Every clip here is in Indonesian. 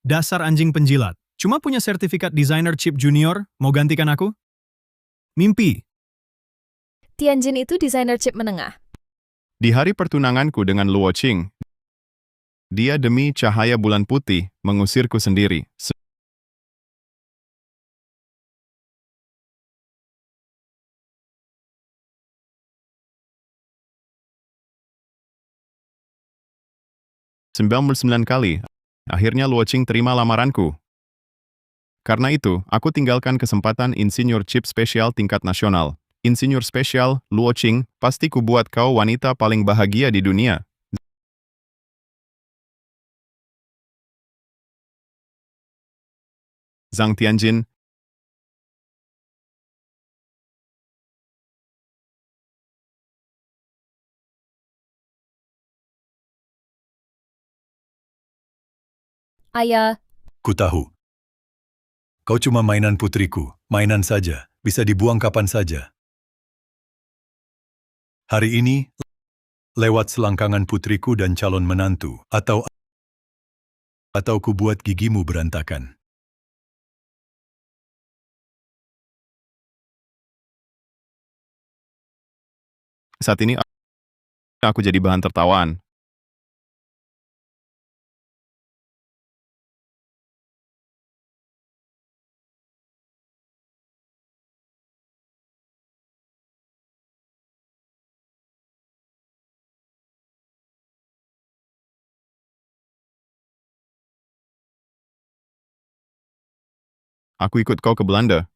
Dasar anjing penjilat. Cuma punya sertifikat designer chip junior, mau gantikan aku? Mimpi. Tianjin itu desainer chip menengah. Di hari pertunanganku dengan Luo Qing, dia demi cahaya bulan putih mengusirku sendiri. Sembilan kali, akhirnya Luo Qing terima lamaranku. Karena itu, aku tinggalkan kesempatan insinyur chip spesial tingkat nasional. Insinyur spesial, Luo Qing, pasti ku buat kau wanita paling bahagia di dunia. Zhang Tianjin. Ayah, Ku tahu. Kau cuma mainan putriku, mainan saja, bisa dibuang kapan saja. Hari ini, lewat selangkangan putriku dan calon menantu, atau ku buat gigimu berantakan. Saat ini, aku jadi bahan tertawaan. Aku ikut kau ke Belanda.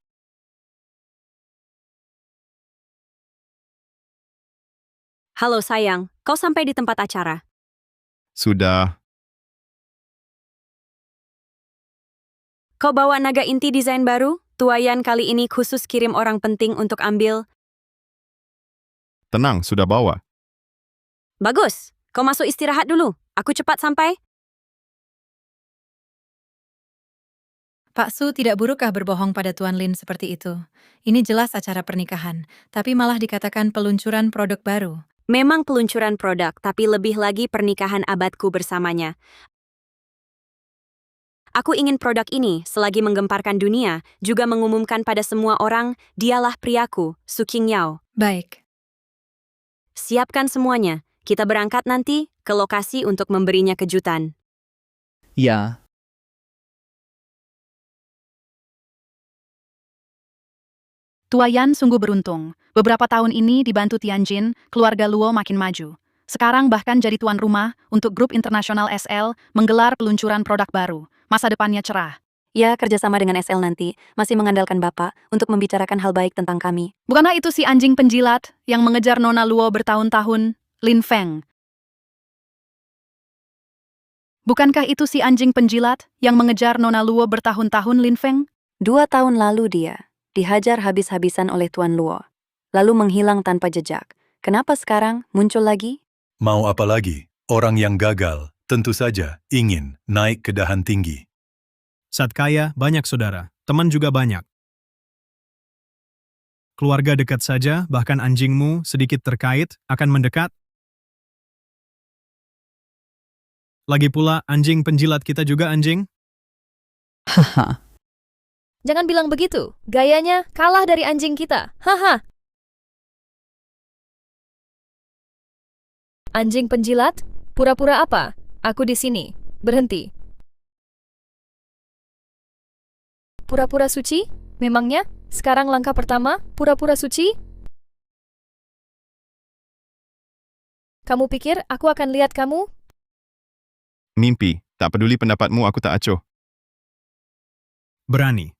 Halo sayang, kau sampai di tempat acara. Sudah. Kau bawa naga inti desain baru? Tuayan kali ini khusus kirim orang penting untuk ambil. Tenang, sudah bawa. Bagus, kau masuk istirahat dulu. Aku cepat sampai. Pak Su, tidak burukkah berbohong pada Tuan Lin seperti itu? Ini jelas acara pernikahan, tapi malah dikatakan peluncuran produk baru. Memang peluncuran produk, tapi lebih lagi pernikahan abadku bersamanya. Aku ingin produk ini, selagi menggemparkan dunia, juga mengumumkan pada semua orang, dialah priaku, Su Qingyao. Baik. Siapkan semuanya, kita berangkat nanti ke lokasi untuk memberinya kejutan. Ya. Tuayan sungguh beruntung. Beberapa tahun ini dibantu Tianjin, keluarga Luo makin maju. Sekarang bahkan jadi tuan rumah untuk grup internasional SL menggelar peluncuran produk baru. Masa depannya cerah. Ya, kerjasama dengan SL nanti masih mengandalkan Bapak untuk membicarakan hal baik tentang kami. Bukankah itu si anjing penjilat yang mengejar Nona Luo bertahun-tahun, Lin Feng? Bukankah itu si anjing penjilat yang mengejar Nona Luo bertahun-tahun, Lin Feng? 2 tahun lalu dia dihajar habis-habisan oleh Tuan Luo, lalu menghilang tanpa jejak. Kenapa sekarang muncul lagi? Mau apa lagi? Orang yang gagal, tentu saja ingin naik ke dahan tinggi. Saat kaya, banyak saudara. Teman juga banyak. Keluarga dekat saja, bahkan anjingmu sedikit terkait, akan mendekat. Lagi pula, anjing penjilat kita juga anjing. Haha. jangan bilang begitu. Gayanya kalah dari anjing kita. Haha. Anjing penjilat? Pura-pura apa? Aku di sini. Berhenti. Pura-pura suci? Memangnya? Sekarang langkah pertama, pura-pura suci? Kamu pikir aku akan lihat kamu? Mimpi, tak peduli pendapatmu, aku tak acuh. Berani.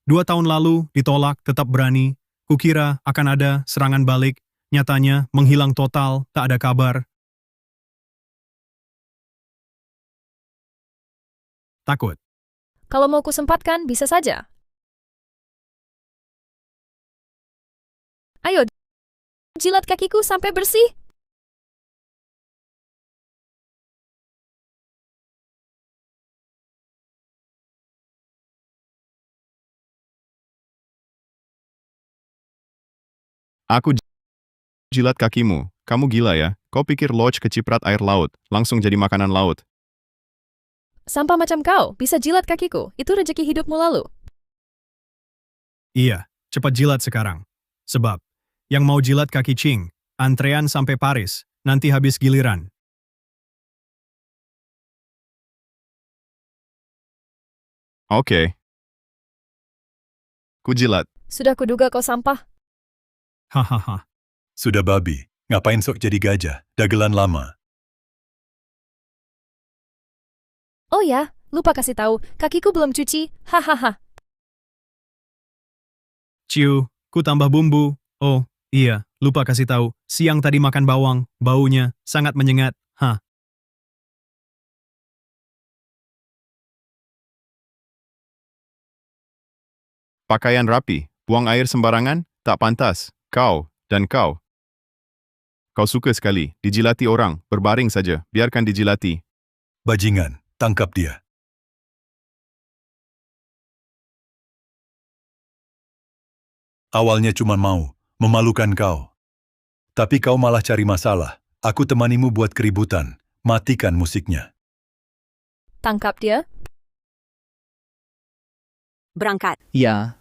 2 tahun lalu, ditolak, tetap berani. Kukira akan ada serangan balik. Nyatanya, menghilang total, tak ada kabar. Takut. Kalau mau kusempatkan, bisa saja. Ayo, jilat kakiku sampai bersih. Aku jilat kakimu. Kamu gila ya? Kau pikir lodge keciprat air laut, langsung jadi makanan laut. Sampah macam kau bisa jilat kakiku. Itu rezeki hidupmu lalu. Iya, cepat jilat sekarang. Sebab, yang mau jilat kaki Ching, antrean sampai Paris, nanti habis giliran. Oke. Ku jilat. Sudah kuduga kau sampah. Hahaha. Sudah babi, ngapain sok jadi gajah, dagelan lama. Oh ya, lupa kasih tahu, kakiku belum cuci. Hahaha. Ciu, ku tambah bumbu. Oh, iya, lupa kasih tahu. Siang tadi makan bawang, baunya sangat menyengat. Hah. Pakaian rapi, buang air sembarangan, tak pantas. Kau, dan kau. Kau suka sekali, dijilati orang, berbaring saja, biarkan dijilati. Bajingan, tangkap dia. Awalnya cuma mau memalukan kau. Tapi kau malah cari masalah. Aku temanimu buat keributan. Matikan musiknya. Tangkap dia. Berangkat. Ya,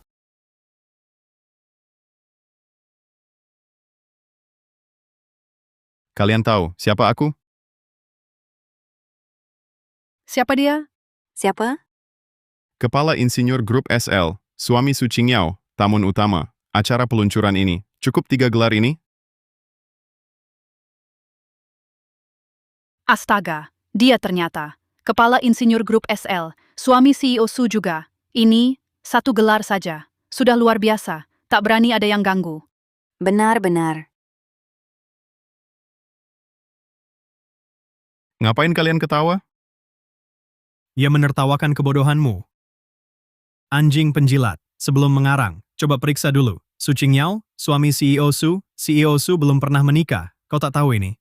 Kalian tahu siapa aku? Siapa dia? Siapa? Kepala Insinyur Grup SL, suami Su Qingyao, tamun utama, acara peluncuran ini. Cukup 3 gelar ini? Astaga, dia ternyata. Kepala Insinyur Grup SL, suami CEO Su juga. Ini, 1 gelar saja. Sudah luar biasa, tak berani ada yang ganggu. Benar-benar. Ngapain kalian ketawa? Ia menertawakan kebodohanmu. Anjing penjilat, sebelum mengarang, coba periksa dulu. Su Qingyao, suami CEO Su belum pernah menikah. Kau tak tahu ini?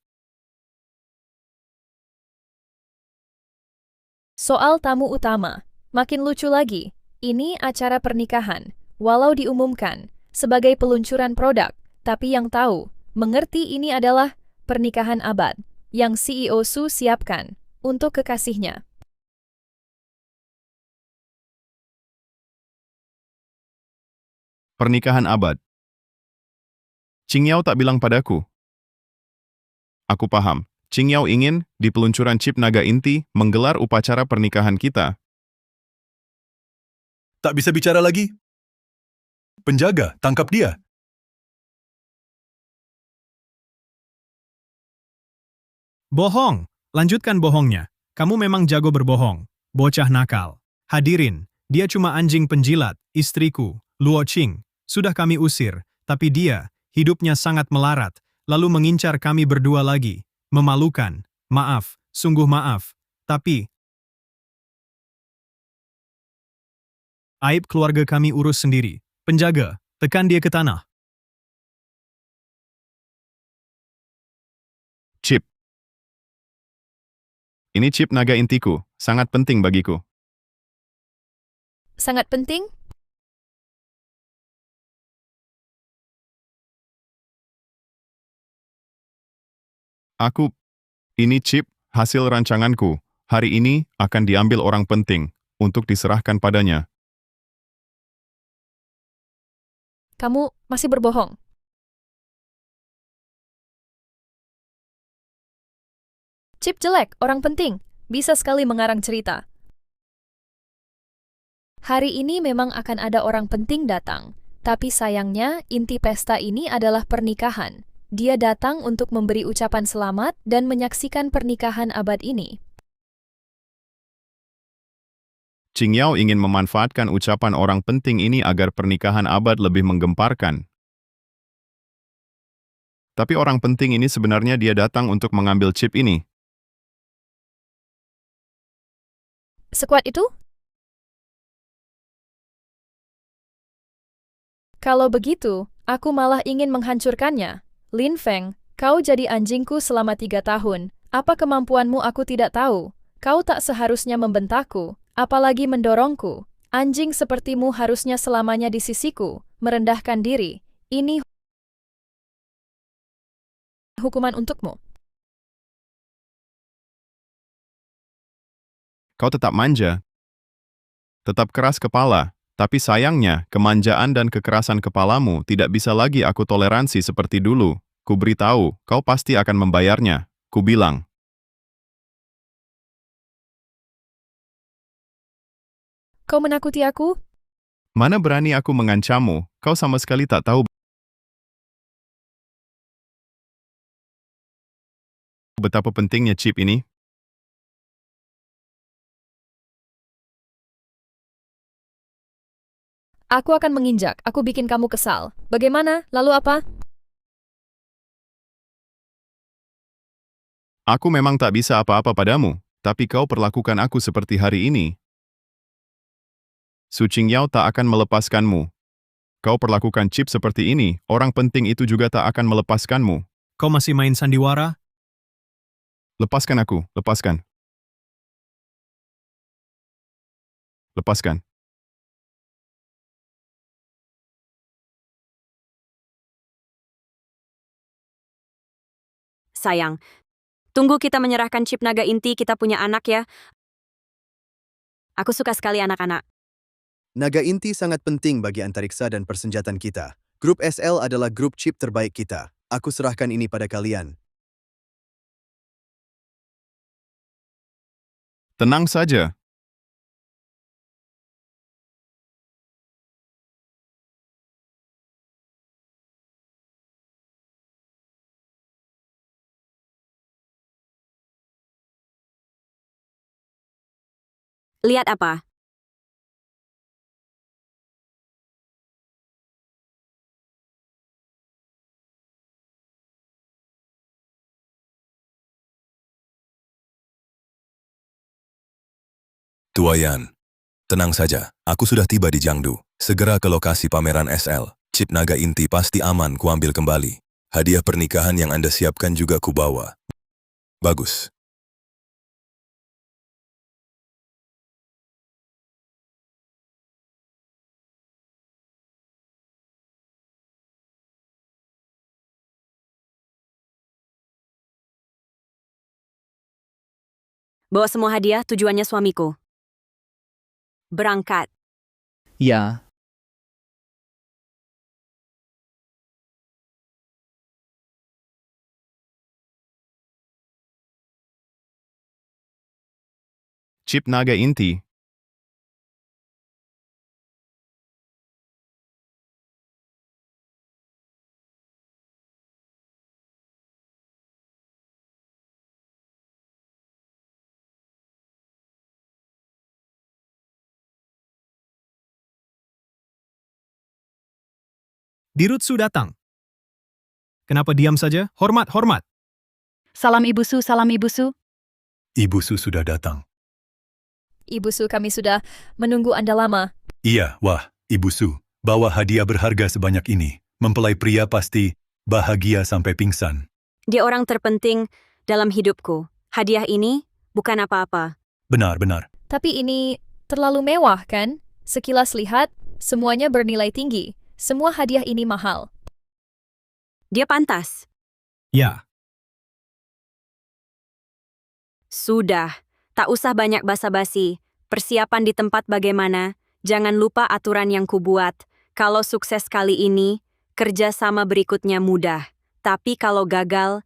Soal tamu utama. Makin lucu lagi. Ini acara pernikahan. Walau diumumkan sebagai peluncuran produk, tapi yang tahu, mengerti ini adalah pernikahan abad yang CEO Su siapkan untuk kekasihnya. Pernikahan abad. Qingyao tak bilang padaku. Aku paham. Qingyao ingin, di peluncuran chip naga inti, menggelar upacara pernikahan kita. Tak bisa bicara lagi? Penjaga, tangkap dia. Bohong! Lanjutkan bohongnya. Kamu memang jago berbohong. Bocah nakal. Hadirin, dia cuma anjing penjilat, istriku, Luo Qing. Sudah kami usir, tapi dia, hidupnya sangat melarat, lalu mengincar kami berdua lagi. Memalukan. Maaf, sungguh maaf. Tapi, aib keluarga kami urus sendiri. Penjaga, tekan dia ke tanah. Chip. Ini chip naga intiku, sangat penting bagiku. Sangat penting? Ini chip, hasil rancanganku. Hari ini akan diambil orang penting, untuk diserahkan padanya. Kamu masih berbohong. Chip jelek, orang penting. Bisa sekali mengarang cerita. Hari ini memang akan ada orang penting datang. Tapi sayangnya, inti pesta ini adalah pernikahan. Dia datang untuk memberi ucapan selamat dan menyaksikan pernikahan abad ini. Qingyao ingin memanfaatkan ucapan orang penting ini agar pernikahan abad lebih menggemparkan. Tapi orang penting ini sebenarnya dia datang untuk mengambil chip ini. Sekuat itu? Kalau begitu, aku malah ingin menghancurkannya. Lin Feng, kau jadi anjingku selama 3 tahun. Apa kemampuanmu aku tidak tahu. Kau tak seharusnya membentakku, apalagi mendorongku. Anjing sepertimu harusnya selamanya di sisiku, merendahkan diri. Ini hukuman untukmu. Kau tetap manja, tetap keras kepala, tapi sayangnya kemanjaan dan kekerasan kepalamu tidak bisa lagi aku toleransi seperti dulu. Ku beritahu, kau pasti akan membayarnya. Ku bilang. Kau menakuti aku? Mana berani aku mengancammu, kau sama sekali tak tahu betapa pentingnya chip ini. Aku akan menginjak, aku bikin kamu kesal. Bagaimana? Lalu apa? Aku memang tak bisa apa-apa padamu, tapi kau perlakukan aku seperti hari ini. Su Qingyao tak akan melepaskanmu. Kau perlakukan chip seperti ini, orang penting itu juga tak akan melepaskanmu. Kau masih main sandiwara? Lepaskan aku, lepaskan. Lepaskan. Sayang, tunggu kita menyerahkan chip naga inti kita punya anak ya. Aku suka sekali anak-anak. Naga inti sangat penting bagi antariksa dan persenjataan kita. Grup SL adalah grup chip terbaik kita. Aku serahkan ini pada kalian. Tenang saja. Lihat apa? Tuayan, tenang saja, aku sudah tiba di Jiangdu. Segera ke lokasi pameran SL. Chip naga inti pasti aman kuambil kembali. Hadiah pernikahan yang Anda siapkan juga kubawa. Bagus. Bawa semua hadiah, tujuannya suamiku. Berangkat. Ya, Chip naga inti. Dirutsu datang. Kenapa diam saja? Hormat, hormat. Salam Ibu Su, salam Ibu Su. Ibu Su sudah datang. Ibu Su, kami sudah menunggu Anda lama. Iya, wah, Ibu Su, bawa hadiah berharga sebanyak ini. Mempelai pria pasti bahagia sampai pingsan. Dia orang terpenting dalam hidupku. Hadiah ini bukan apa-apa. Benar, benar. Tapi ini terlalu mewah, kan? Sekilas lihat, semuanya bernilai tinggi. Semua hadiah ini mahal. Dia pantas. Ya, Sudah, tak usah banyak basa-basi. Persiapan di tempat bagaimana? Jangan lupa aturan yang kubuat. Kalau sukses kali ini, kerja sama berikutnya mudah. Tapi kalau gagal,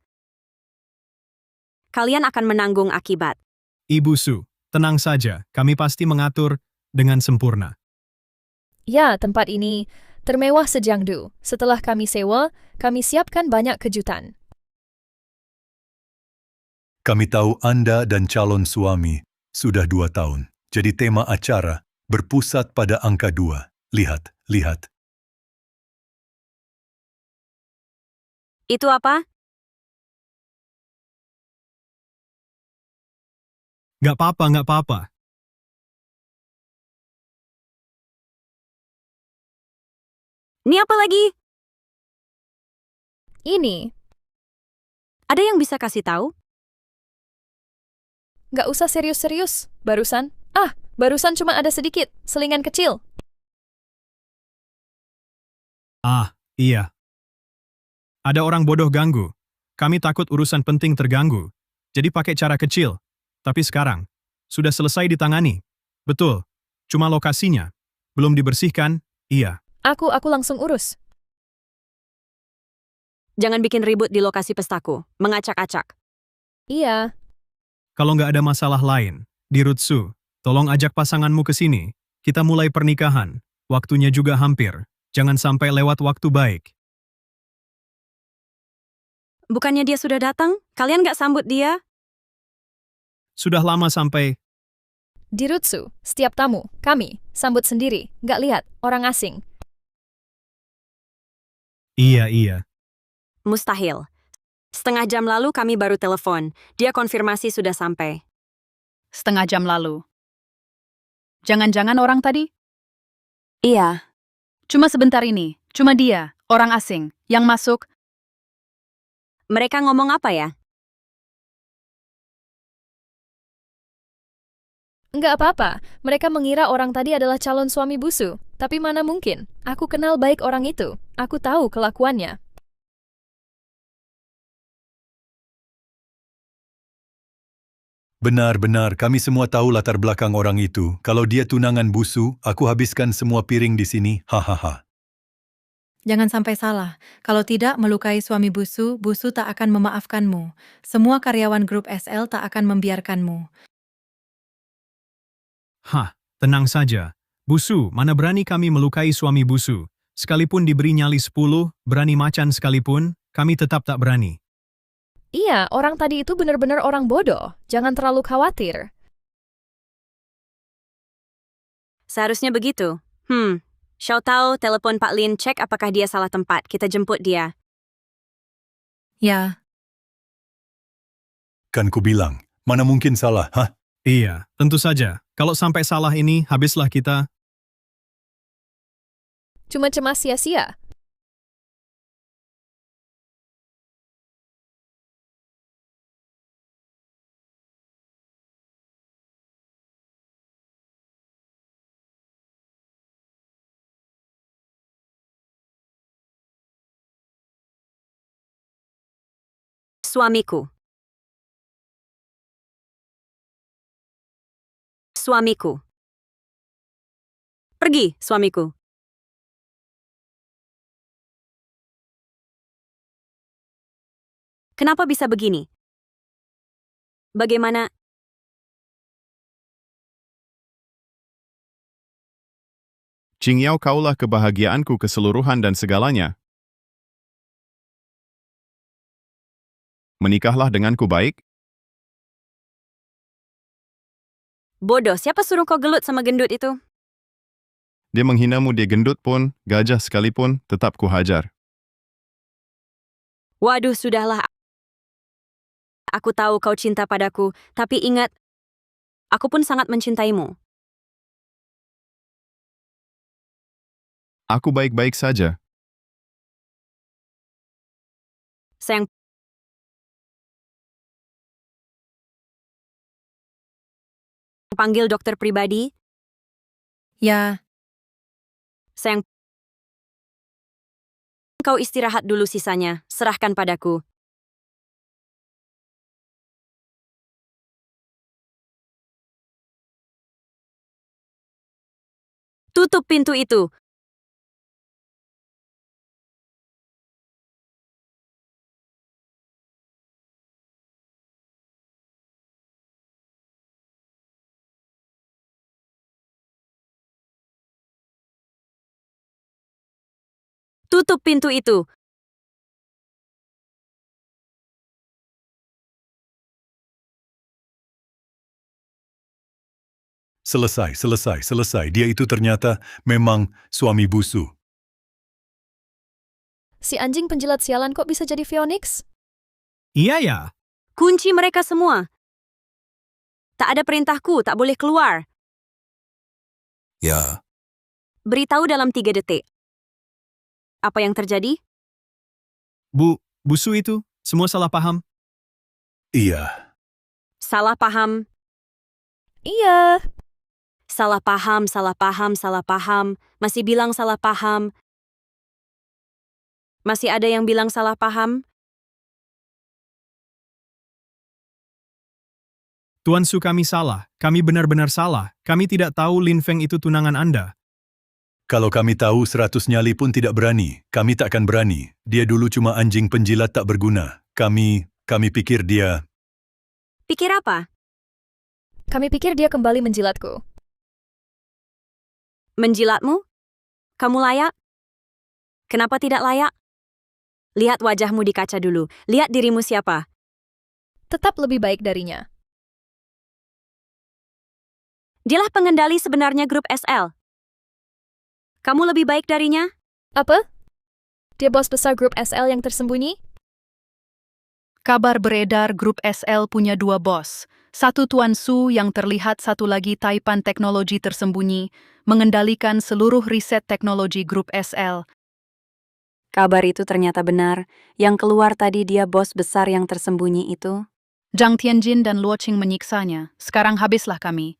kalian akan menanggung akibat. Ibu Su, tenang saja. Kami pasti mengatur dengan sempurna. Ya, tempat ini termewah se-Jiangdu. Setelah kami sewa, kami siapkan banyak kejutan. Kami tahu Anda dan calon suami sudah 2 tahun. Jadi tema acara berpusat pada angka 2. Lihat, lihat. Itu apa? Nggak apa-apa, nggak apa-apa. Ini apa lagi? Ini, Ada yang bisa kasih tahu? nggak usah serius-serius. Barusan cuma ada sedikit, selingan kecil. Ah, iya. Ada orang bodoh ganggu. Kami takut urusan penting terganggu. Jadi pakai cara kecil. Tapi sekarang, sudah selesai ditangani. Betul, cuma lokasinya. Belum dibersihkan, iya. Aku langsung urus. Jangan bikin ribut di lokasi pestaku. Mengacak-acak. Iya, Kalau nggak ada masalah lain, Dirutsu, tolong ajak pasanganmu ke sini. Kita mulai pernikahan. Waktunya juga hampir. Jangan sampai lewat waktu baik. Bukannya dia sudah datang? Kalian nggak sambut dia? Sudah lama sampai. Dirutsu, setiap tamu, kami, sambut sendiri, nggak lihat, orang asing. Iya. Mustahil. Setengah jam lalu kami baru telepon. Dia konfirmasi sudah sampai. Setengah jam lalu. Jangan-jangan orang tadi? Iya, Cuma sebentar ini. Cuma dia, orang asing, yang masuk. Mereka ngomong apa ya? Nggak apa-apa, mereka mengira orang tadi adalah calon suami Busu. Tapi mana mungkin, aku kenal baik orang itu. Aku tahu kelakuannya. Benar-benar, kami semua tahu latar belakang orang itu. Kalau dia tunangan Busu, aku habiskan semua piring di sini. Hahaha. Jangan sampai salah. Kalau tidak melukai suami Busu, Busu tak akan memaafkanmu. Semua karyawan grup SL tak akan membiarkanmu. Hah, tenang saja. Busu, mana berani kami melukai suami Busu. Sekalipun diberi nyali 10, berani macan sekalipun, kami tetap tak berani. Iya, orang tadi itu benar-benar orang bodoh. Jangan terlalu khawatir. Seharusnya begitu. Xiao Tao, telepon Pak Lin, cek apakah dia salah tempat. Kita jemput dia. Ya, Kan ku bilang, mana mungkin salah, hah? Iya, tentu saja. Kalau sampai salah ini, habislah kita. Cuma cemas sia-sia. Suamiku. Suamiku. Pergi, suamiku. Kenapa bisa begini? Bagaimana? Qingyao, kaulah kebahagiaanku keseluruhan dan segalanya. Menikahlah denganku baik. Bodoh, siapa suruh kau gelut sama gendut itu? Dia menghinamu, dia gendut pun, gajah sekalipun, tetap ku hajar. Waduh, sudahlah. Aku tahu kau cinta padaku, tapi ingat, aku pun sangat mencintaimu. Aku baik-baik saja. Sayang, panggil dokter pribadi. ya, Sayang, kau istirahat dulu sisanya, serahkan padaku. Tutup pintu itu. Tutup pintu itu. Selesai. Dia itu ternyata memang suami Busu. Si anjing penjilat sialan kok bisa jadi Phoenix? Iya ya. Kunci mereka semua. Tak ada perintahku, tak boleh keluar. Ya, Beritahu dalam 3 detik. Apa yang terjadi? Busu itu, semua salah paham. Iya. Salah paham. Iya. Salah paham. Masih bilang salah paham. Masih ada yang bilang salah paham? Tuan Su, kami salah. Kami benar-benar salah. Kami tidak tahu Lin Feng itu tunangan Anda. Kalau kami tahu 100 nyali pun tidak berani, kami takkan berani. Dia dulu cuma anjing penjilat tak berguna. Kami pikir dia... Pikir apa? Kami pikir dia kembali menjilatku. Menjilatmu? Kamu layak? Kenapa tidak layak? Lihat wajahmu di kaca dulu. Lihat dirimu siapa. Tetap lebih baik darinya. Dialah pengendali sebenarnya grup SL. Kamu lebih baik darinya? Apa? Dia bos besar grup SL yang tersembunyi? Kabar beredar grup SL punya 2 bos. Satu Tuan Su yang terlihat, satu lagi Taipan Teknologi tersembunyi, mengendalikan seluruh riset teknologi grup SL. Kabar itu ternyata benar. Yang keluar tadi dia bos besar yang tersembunyi itu. Zhang Tianjin dan Luo Qing menyiksanya. Sekarang habislah kami.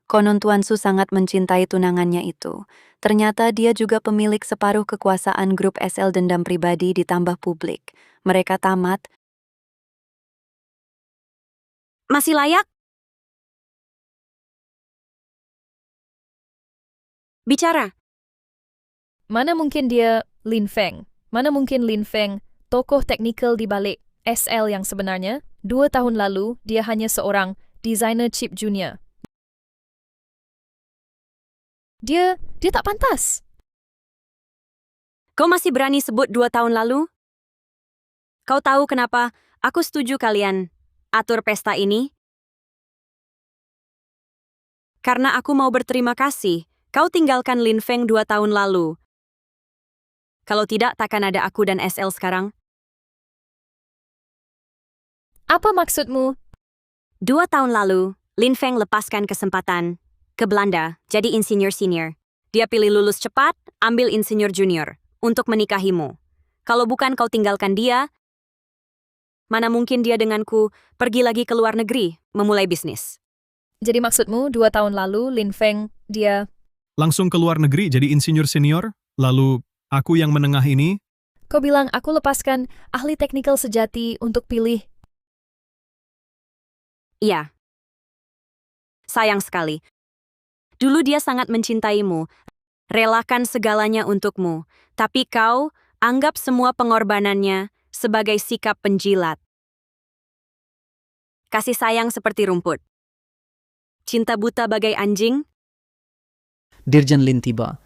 Konon Tuan Su sangat mencintai tunangannya itu. Ternyata dia juga pemilik separuh kekuasaan grup SL dendam pribadi ditambah publik. Mereka tamat. Masih layak? Bicara. Mana mungkin dia Lin Feng? Mana mungkin Lin Feng, tokoh teknikal di balik SL yang sebenarnya? 2 tahun lalu, dia hanya seorang desainer chip junior. Dia tak pantas. Kau masih berani sebut 2 tahun lalu? Kau tahu kenapa aku setuju kalian atur pesta ini? Karena aku mau berterima kasih. Kau tinggalkan Lin Feng 2 tahun lalu. Kalau tidak, takkan ada aku dan SL sekarang. Apa maksudmu? 2 tahun lalu, Lin Feng lepaskan kesempatan ke Belanda jadi insinyur senior. Dia pilih lulus cepat, ambil insinyur junior untuk menikahimu. Kalau bukan kau tinggalkan dia, mana mungkin dia denganku pergi lagi ke luar negeri, memulai bisnis. Jadi maksudmu 2 tahun lalu Lin Feng, dia... Langsung ke luar negeri jadi insinyur senior? Lalu, aku yang menengah ini? Kau bilang aku lepaskan ahli teknikal sejati untuk pilih. Iya. Sayang sekali. Dulu dia sangat mencintaimu, relakan segalanya untukmu, tapi kau anggap semua pengorbanannya sebagai sikap penjilat. Kasih sayang seperti rumput. Cinta buta bagai anjing. Dirjen Lin tiba.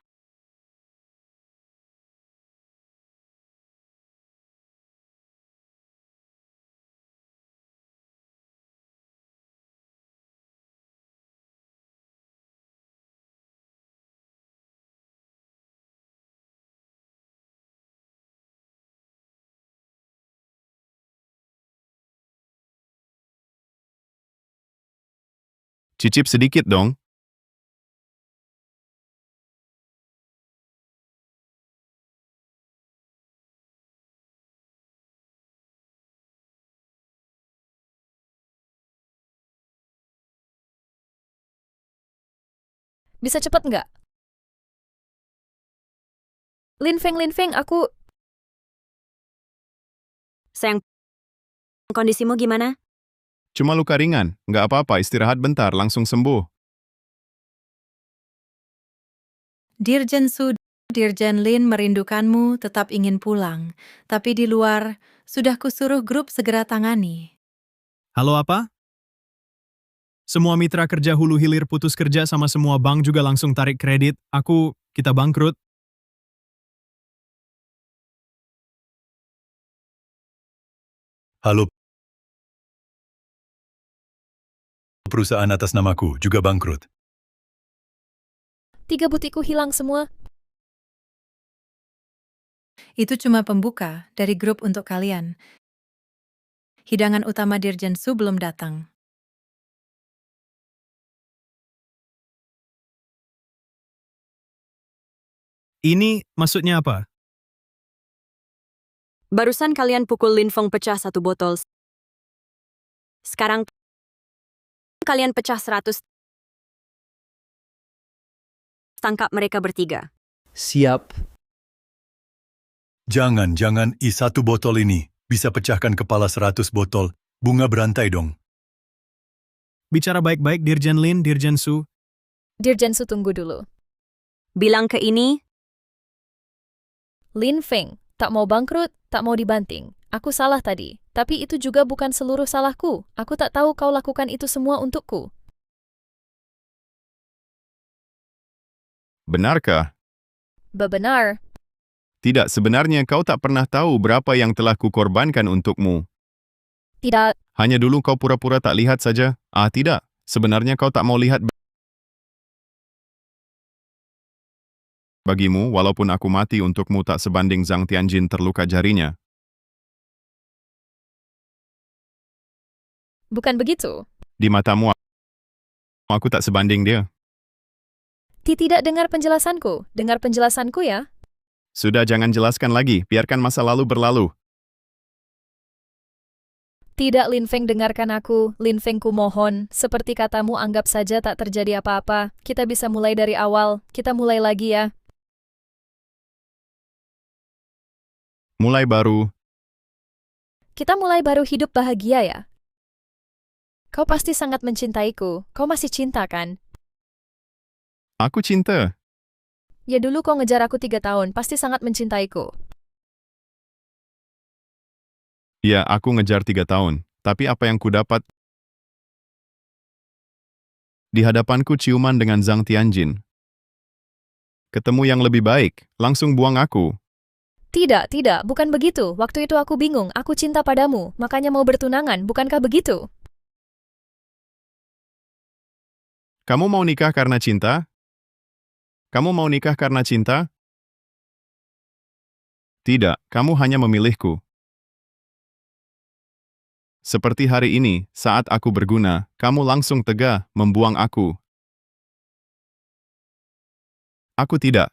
Cicip sedikit dong. Bisa cepat nggak? Lin Feng, aku... Sayang, kondisimu gimana? Cuma luka ringan, nggak apa-apa, istirahat bentar, langsung sembuh. Dirjen Su, Dirjen Lin merindukanmu, tetap ingin pulang. Tapi di luar, sudah kusuruh grup segera tangani. Halo apa? Semua mitra kerja hulu hilir putus kerja sama semua bank juga langsung tarik kredit. Kita bangkrut. Halo. Perusahaan atas namaku juga bangkrut. 3 butikku hilang semua. Itu cuma pembuka dari grup untuk kalian. Hidangan utama Dirjen Su belum datang. Ini maksudnya apa? Barusan kalian pukul Lin Feng pecah 1 botol. Sekarang kalian pecah 100. Tangkap mereka bertiga. Siap. Jangan, I1 botol ini bisa pecahkan kepala 100 botol. Bunga berantai dong. Bicara baik-baik Dirjen Lin, Dirjen Su. Dirjen Su tunggu dulu. Bilang ke ini, Lin Feng, tak mau bangkrut, tak mau dibanting. Aku salah tadi, tapi itu juga bukan seluruh salahku. Aku tak tahu kau lakukan itu semua untukku. Benarkah? Benar. Tidak, sebenarnya kau tak pernah tahu berapa yang telah kukorbankan untukmu. Tidak. Hanya dulu kau pura-pura tak lihat saja. Tidak. Sebenarnya kau tak mau lihat bagimu, walaupun aku mati untukmu tak sebanding Zhang Tianjin terluka jarinya. Bukan begitu. Di matamu, aku tak sebanding dia. Tidak dengar penjelasanku. Dengar penjelasanku ya. Sudah, jangan jelaskan lagi, biarkan masa lalu berlalu. Tidak, Lin Feng, dengarkan aku. Lin Feng, ku mohon. Seperti katamu, anggap saja tak terjadi apa-apa. Kita bisa mulai dari awal. Kita mulai lagi ya. Mulai baru. Kita mulai baru hidup bahagia ya. Kau pasti sangat mencintaiku. Kau masih cinta kan? Aku cinta. Ya dulu kau ngejar aku 3 tahun, pasti sangat mencintaiku. Ya, aku ngejar 3 tahun. Tapi apa yang ku dapat? Di hadapanku ciuman dengan Zhang Tianjin. Ketemu yang lebih baik, langsung buang aku. Tidak, bukan begitu. Waktu itu aku bingung, aku cinta padamu, makanya mau bertunangan, bukankah begitu? Kamu mau nikah karena cinta? Kamu mau nikah karena cinta? Tidak, kamu hanya memilihku. Seperti hari ini, saat aku berguna, kamu langsung tega membuang aku. Aku tidak.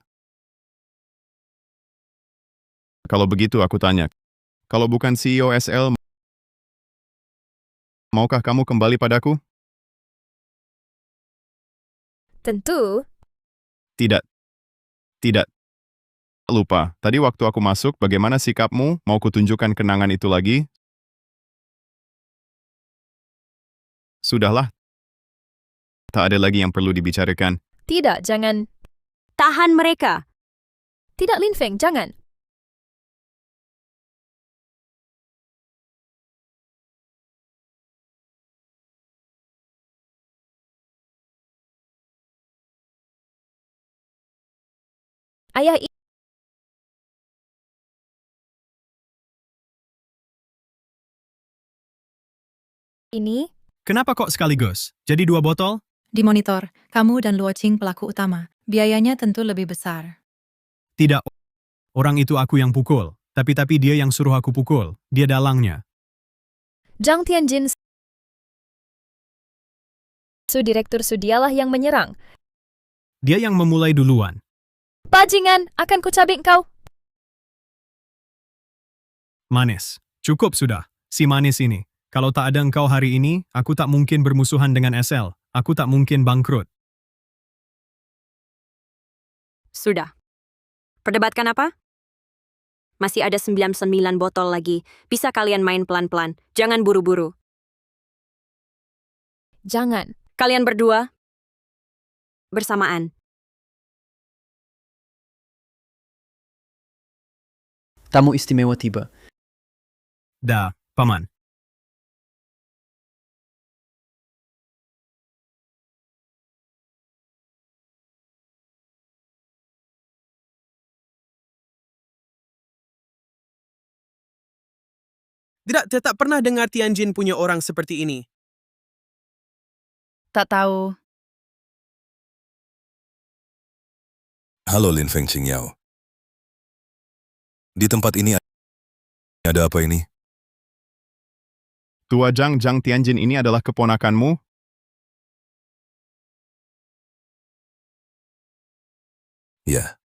Kalau begitu aku tanya, kalau bukan CEO SL, maukah kamu kembali padaku? Tentu. Tidak. Tidak. Lupa, tadi waktu aku masuk, bagaimana sikapmu? Mau kutunjukkan kenangan itu lagi? Sudahlah. Tak ada lagi yang perlu dibicarakan. Tidak, jangan. tahan mereka. Tidak, Lin Feng, jangan. Ayah ini? Kenapa kok sekaligus? Jadi 2 botol? Di monitor, kamu dan Luo Qing pelaku utama. Biayanya tentu lebih besar. Tidak. Orang itu aku yang pukul. Tapi dia yang suruh aku pukul. Dia dalangnya. Zhang Tianjin, Direktur dialah yang menyerang. Dia yang memulai duluan. Bajingan, akan kucabik kau. Manis. Cukup sudah. Si manis ini. Kalau tak ada engkau hari ini, aku tak mungkin bermusuhan dengan SL. Aku tak mungkin bangkrut. Sudah. Perdebatkan apa? Masih ada 99 botol lagi. Bisa kalian main pelan-pelan. Jangan buru-buru. Jangan. Kalian berdua. Bersamaan. Tamu istimewa tiba. Dah, Paman. Tidak pernah dengar Tianjin punya orang seperti ini. Tak tahu. Halo Lin Feng Qingyao. Di tempat ini ada apa ini? Tua Zhang Tianjin ini adalah keponakanmu? Ya.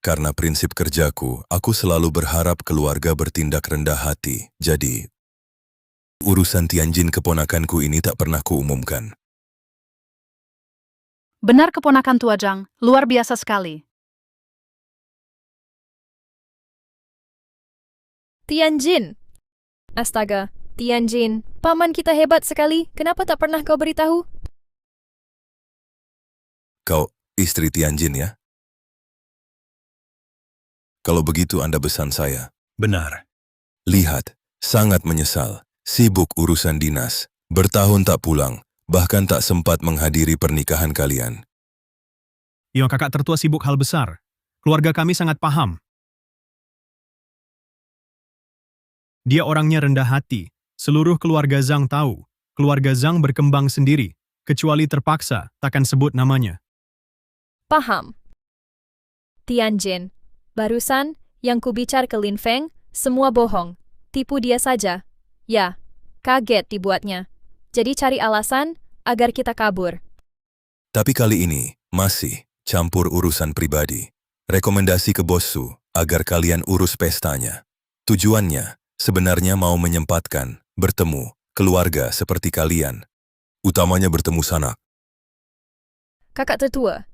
Karena prinsip kerjaku, aku selalu berharap keluarga bertindak rendah hati. Jadi, urusan Tianjin keponakanku ini tak pernah kuumumkan. Benar keponakan Tua Zhang, luar biasa sekali. Tianjin. Astaga, Tianjin, paman kita hebat sekali. Kenapa tak pernah kau beritahu? Kau istri Tianjin ya? Kalau begitu Anda besan saya. Benar. Lihat, sangat menyesal, sibuk urusan dinas, bertahun tak pulang, bahkan tak sempat menghadiri pernikahan kalian. Yo, kakak tertua sibuk hal besar. Keluarga kami sangat paham. Dia orangnya rendah hati. Seluruh keluarga Zhang tahu. Keluarga Zhang berkembang sendiri. Kecuali terpaksa, takkan sebut namanya. Paham. Tianjin, barusan yang kubicar ke Lin Feng, semua bohong. Tipu dia saja. Ya, kaget dibuatnya. Jadi cari alasan agar kita kabur. Tapi kali ini, masih campur urusan pribadi. Rekomendasi ke bossu agar kalian urus pestanya. Tujuannya sebenarnya mau menyempatkan bertemu keluarga seperti kalian. Utamanya bertemu sanak. Kakak tertua,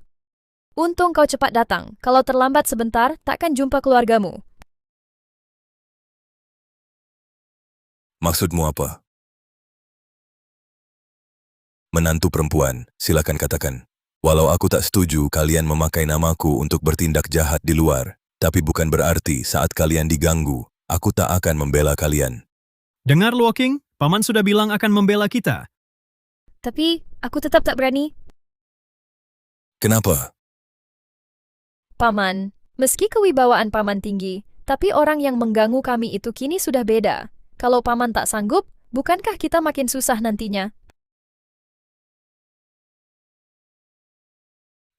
untung kau cepat datang. Kalau terlambat sebentar, takkan jumpa keluargamu. Maksudmu apa? Menantu perempuan, silakan katakan. Walau aku tak setuju kalian memakai namaku untuk bertindak jahat di luar, tapi bukan berarti saat kalian diganggu, aku tak akan membela kalian. Dengar Luo Qing, paman sudah bilang akan membela kita. Tapi, aku tetap tak berani. Kenapa? Paman, meski kewibawaan paman tinggi, tapi orang yang mengganggu kami itu kini sudah beda. Kalau paman tak sanggup, bukankah kita makin susah nantinya?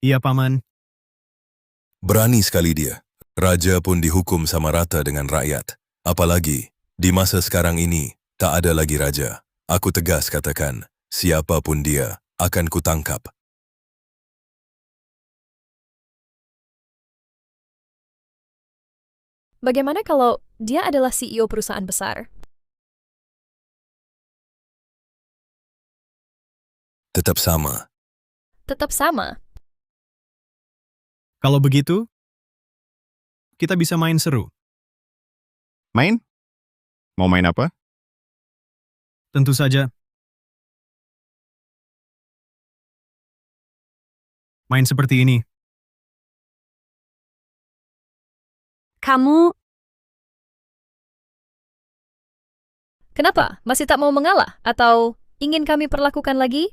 Iya, paman. Berani sekali dia. Raja pun dihukum sama rata dengan rakyat. Apalagi, di masa sekarang ini, tak ada lagi raja. Aku tegas katakan, siapapun dia, akan kutangkap. Bagaimana kalau dia adalah CEO perusahaan besar? Tetap sama. Tetap sama. Kalau begitu, kita bisa main seru. Main? Mau main apa? Tentu saja. Main seperti ini. Kamu Kenapa? Masih tak mau mengalah? Atau ingin kami perlakukan lagi?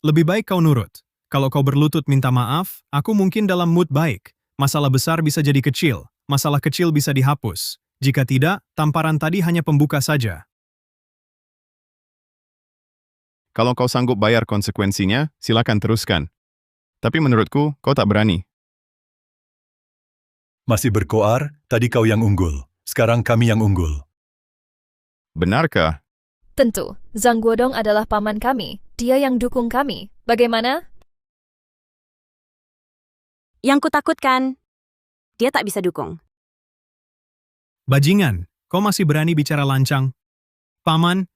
Lebih baik kau nurut. Kalau kau berlutut minta maaf, aku mungkin dalam mood baik. Masalah besar bisa jadi kecil. Masalah kecil bisa dihapus. Jika tidak, tamparan tadi hanya pembuka saja. Kalau kau sanggup bayar konsekuensinya, silakan teruskan. Tapi menurutku, kau tak berani. Masih berkoar, tadi kau yang unggul. Sekarang kami yang unggul. Benarkah? Tentu, Zhang Guodong adalah paman kami. Dia yang dukung kami. Bagaimana? yang kutakutkan, dia tak bisa dukung. Bajingan, kau masih berani bicara lancang? Paman,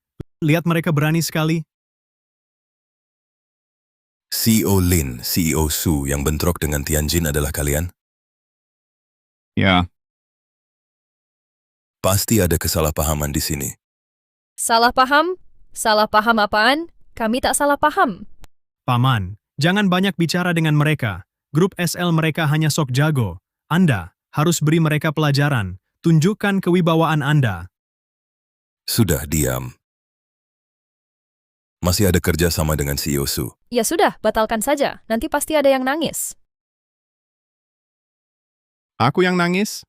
lihat mereka berani sekali. CEO Lin, CEO Su yang bentrok dengan Tianjin adalah kalian? Ya. Pasti ada kesalahpahaman di sini. Salah paham? Salah paham apaan? Kami tak salah paham. Paman, jangan banyak bicara dengan mereka. Grup SL mereka hanya sok jago. Anda harus beri mereka pelajaran. Tunjukkan kewibawaan Anda. Sudah diam. Masih ada kerja sama dengan CEO Su. Ya sudah, batalkan saja. Nanti pasti ada yang nangis. Aku yang nangis?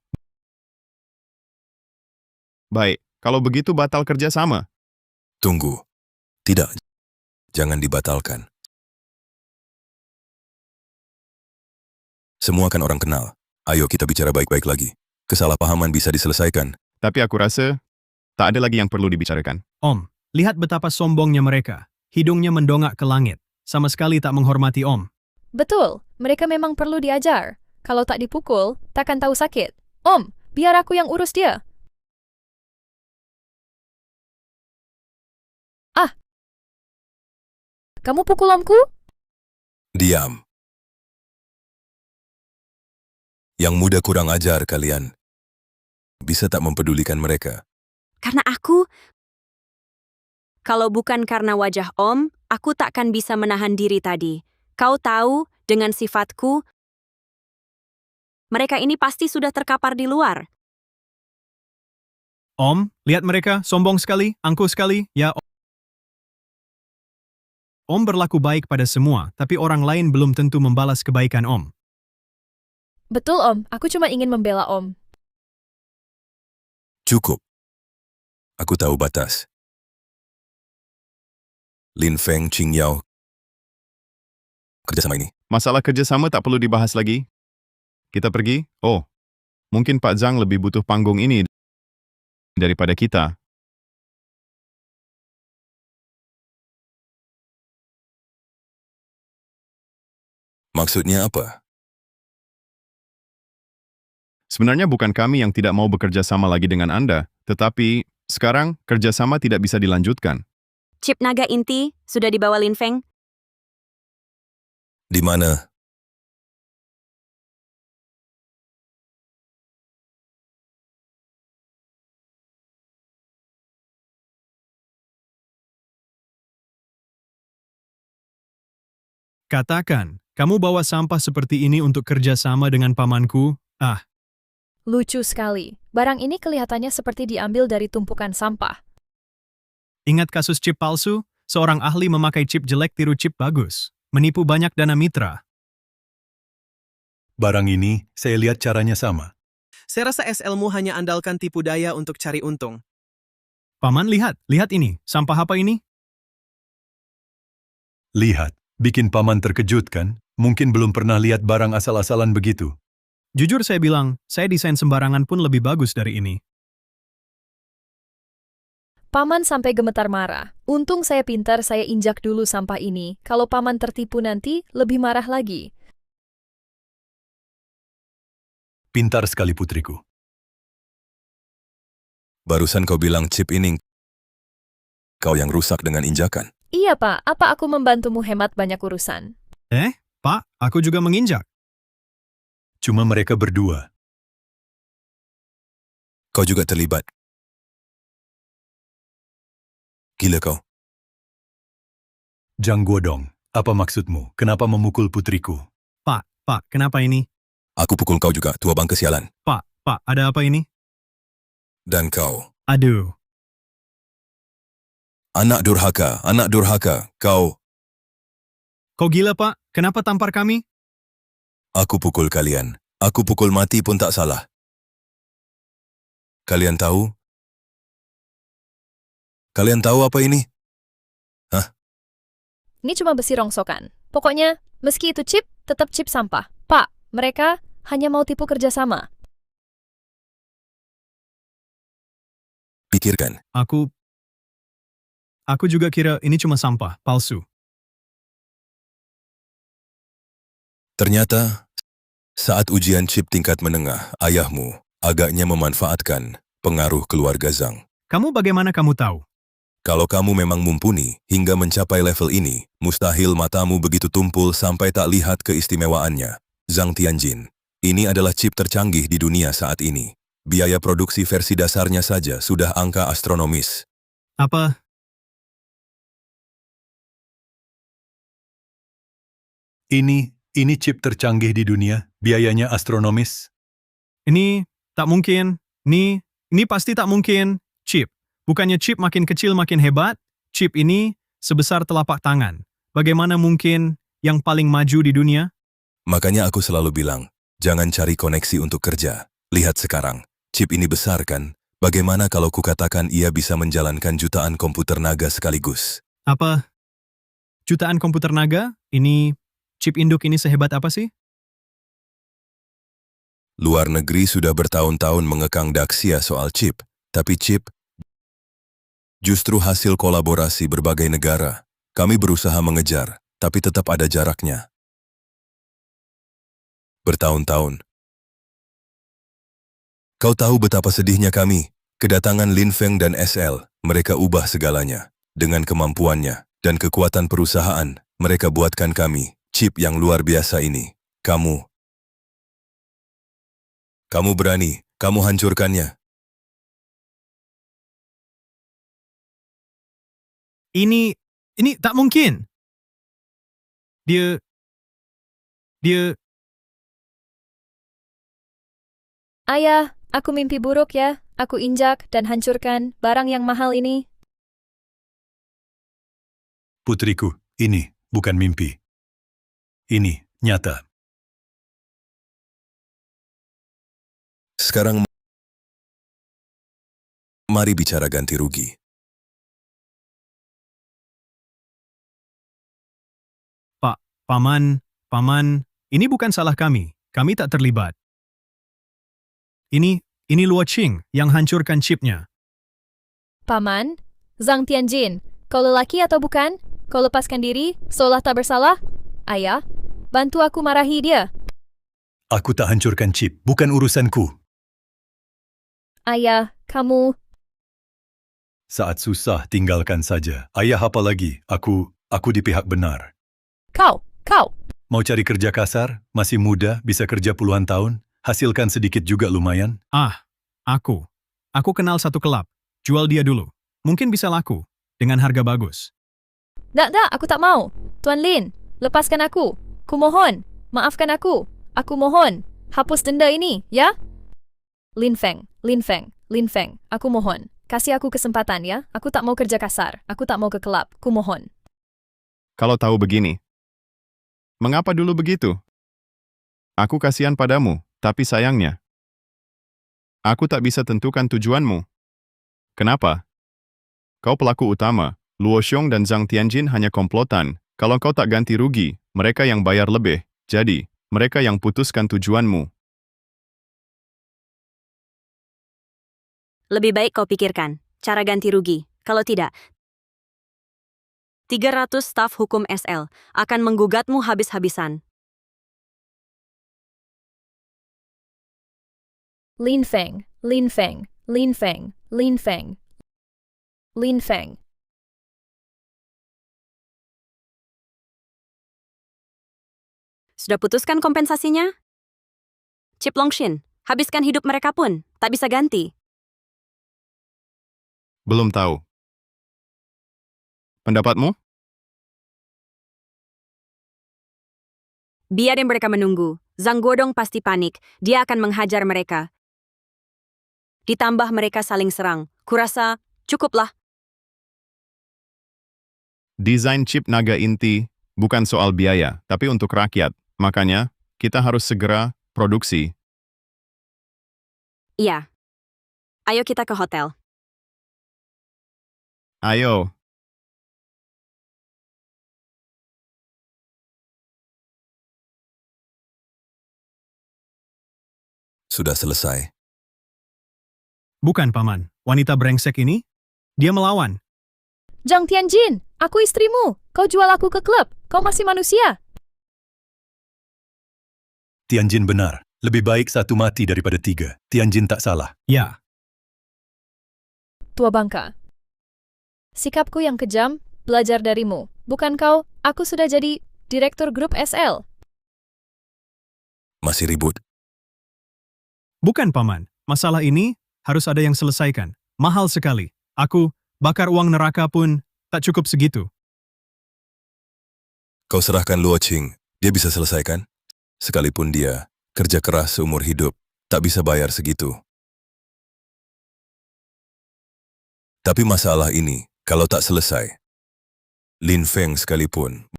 Baik, kalau begitu batal kerja sama. Tunggu. Tidak. Jangan dibatalkan. Semua kan orang kenal. Ayo kita bicara baik-baik lagi. Kesalahpahaman bisa diselesaikan. Tapi aku rasa, tak ada lagi yang perlu dibicarakan. Om, lihat betapa sombongnya mereka. Hidungnya mendongak ke langit. Sama sekali tak menghormati Om. Betul, mereka memang perlu diajar. Kalau tak dipukul, takkan tahu sakit. Om, biar aku yang urus dia. Ah! Kamu pukul omku? Diam. Yang muda kurang ajar kalian. Bisa tak mempedulikan mereka. Karena aku... Kalau bukan karena wajah Om, aku takkan bisa menahan diri tadi. Kau tahu, dengan sifatku, mereka ini pasti sudah terkapar di luar. Om, lihat mereka, sombong sekali, angkuh sekali, ya Om berlaku baik pada semua, tapi orang lain belum tentu membalas kebaikan Om. Betul Om, aku cuma ingin membela Om. Cukup. Aku tahu batas. Lin Feng, Qing Yao, kerjasama ini. Masalah kerjasama tak perlu dibahas lagi. Kita pergi? Oh, mungkin Pak Zhang lebih butuh panggung ini daripada kita. Maksudnya apa? Sebenarnya bukan kami yang tidak mau bekerja sama lagi dengan Anda, tetapi sekarang kerjasama tidak bisa dilanjutkan. Chip naga inti sudah dibawa Lin Feng. Di mana? Katakan, kamu bawa sampah seperti ini untuk kerjasama dengan pamanku? Ah, Lucu sekali. Barang ini kelihatannya seperti diambil dari tumpukan sampah. ingat kasus chip palsu? Seorang ahli memakai chip jelek tiru chip bagus. Menipu banyak dana mitra. Barang ini, saya lihat caranya sama. Saya rasa SL-mu hanya andalkan tipu daya untuk cari untung. Paman, lihat ini. Sampah apa ini? Lihat, bikin paman terkejut kan? Mungkin belum pernah lihat barang asal-asalan begitu. Jujur saya bilang, saya desain sembarangan pun lebih bagus dari ini. Paman sampai gemetar marah. Untung saya pintar saya injak dulu sampah ini. Kalau paman tertipu nanti, lebih marah lagi. Pintar sekali putriku. Barusan kau bilang chip ini kau yang rusak dengan injakan. Iya Pak, apa aku membantumu hemat banyak urusan? Pak, aku juga menginjak. Cuma mereka berdua. Kau juga terlibat. Gila kau. Zhang Guodong, apa maksudmu? Kenapa memukul putriku? Pak, kenapa ini? Aku pukul kau juga, tua bangke sialan. Pak, ada apa ini? Dan kau, Aduh, anak durhaka, kau. kau gila Pak? Kenapa tampar kami? Aku pukul kalian. Aku pukul mati pun tak salah. Kalian tahu? Kalian tahu apa ini? Ini cuma besi rongsokan. Pokoknya, meski itu chip, tetap chip sampah. Pak, mereka hanya mau tipu kerjasama. Pikirkan. Aku juga kira ini cuma sampah, palsu. Ternyata, saat ujian chip tingkat menengah, ayahmu agaknya memanfaatkan pengaruh keluarga Zhang. Kamu bagaimana kamu tahu? Kalau kamu memang mumpuni hingga mencapai level ini, mustahil matamu begitu tumpul sampai tak lihat keistimewaannya. Zhang Tianjin, ini adalah chip tercanggih di dunia saat ini. Biaya produksi versi dasarnya saja sudah angka astronomis. Apa? Ini chip tercanggih di dunia, biayanya astronomis. Ini tak mungkin. Ini pasti tak mungkin. Chip. Bukannya chip makin kecil makin hebat? Chip ini sebesar telapak tangan. Bagaimana mungkin yang paling maju di dunia? Makanya aku selalu bilang, jangan cari koneksi untuk kerja. Lihat sekarang, chip ini besar kan? Bagaimana kalau kukatakan ia bisa menjalankan jutaan komputer naga sekaligus? Apa? Jutaan komputer naga? Ini, chip induk ini sehebat apa sih? Luar negeri sudah bertahun-tahun mengekang Daxia soal chip, tapi chip justru hasil kolaborasi berbagai negara. Kami berusaha mengejar, tapi tetap ada jaraknya. Bertahun-tahun. Kau tahu betapa sedihnya kami. Kedatangan Lin Feng dan SL, mereka ubah segalanya. Dengan kemampuannya dan kekuatan perusahaan, mereka buatkan kami chip yang luar biasa ini. Kamu berani, kamu hancurkannya. Ini tak mungkin. Dia... Ayah, aku mimpi buruk ya. Aku injak dan hancurkan barang yang mahal ini. Putriku, ini bukan mimpi. Ini nyata. Sekarang, mari bicara ganti rugi. Paman, ini bukan salah kami. Kami tak terlibat. Ini Luo Qing yang hancurkan chipnya. Paman, Zhang Tianjin, kau lelaki atau bukan? Kau lepaskan diri, seolah tak bersalah? Ayah, bantu aku marahi dia. Aku tak hancurkan chip, bukan urusanku. Ayah, kamu... Saat susah, tinggalkan saja. Ayah apa lagi? Aku di pihak benar. Kau! Mau cari kerja kasar? Masih muda, bisa kerja puluhan tahun? Hasilkan sedikit juga lumayan. Aku kenal satu kelab. Jual dia dulu. Mungkin bisa laku. Dengan harga bagus. Tak, aku tak mau. Tuan Lin, lepaskan aku. Kumohon, maafkan aku. Aku mohon, hapus denda ini, ya? Lin Feng, aku mohon. Kasih aku kesempatan ya. Aku tak mau kerja kasar. Aku tak mau ke kelab. Kumohon. Kalau tahu begini, mengapa dulu begitu? Aku kasihan padamu, tapi sayangnya, aku tak bisa tentukan tujuanmu. Kenapa? Kau pelaku utama, Luo Xiong dan Zhang Tianjin hanya komplotan. Kalau kau tak ganti rugi, mereka yang bayar lebih. Jadi, mereka yang putuskan tujuanmu. Lebih baik kau pikirkan cara ganti rugi. Kalau tidak, 300 staf hukum SL akan menggugatmu habis-habisan. Lin Feng. Sudah putuskan kompensasinya? Chip Longshin, habiskan hidup mereka pun, tak bisa ganti. Belum tahu. Pendapatmu? Biarin mereka menunggu. Zhang Guodong pasti panik. Dia akan menghajar mereka. Ditambah mereka saling serang. Kurasa cukuplah. Desain chip naga inti bukan soal biaya, tapi untuk rakyat. Makanya, kita harus segera produksi. Iya. Ayo kita ke hotel. Ayo. Sudah selesai. Bukan, Paman. Wanita brengsek ini, dia melawan. Zhang Tianjin, aku istrimu. Kau jual aku ke klub. Kau masih manusia. Tianjin benar. Lebih baik satu mati daripada 3. Tianjin tak salah. Ya, Tua bangka. Sikapku yang kejam, belajar darimu. Bukan kau, aku sudah jadi direktur grup SL. Masih ribut. bukan, Paman. Masalah ini harus ada yang selesaikan. Mahal sekali. Aku bakar uang neraka pun tak cukup segitu. Kau serahkan Luo Qing, dia bisa selesaikan? Sekalipun dia kerja keras seumur hidup, tak bisa bayar segitu. Tapi masalah ini, kalau tak selesai, Lin Feng sekalipun,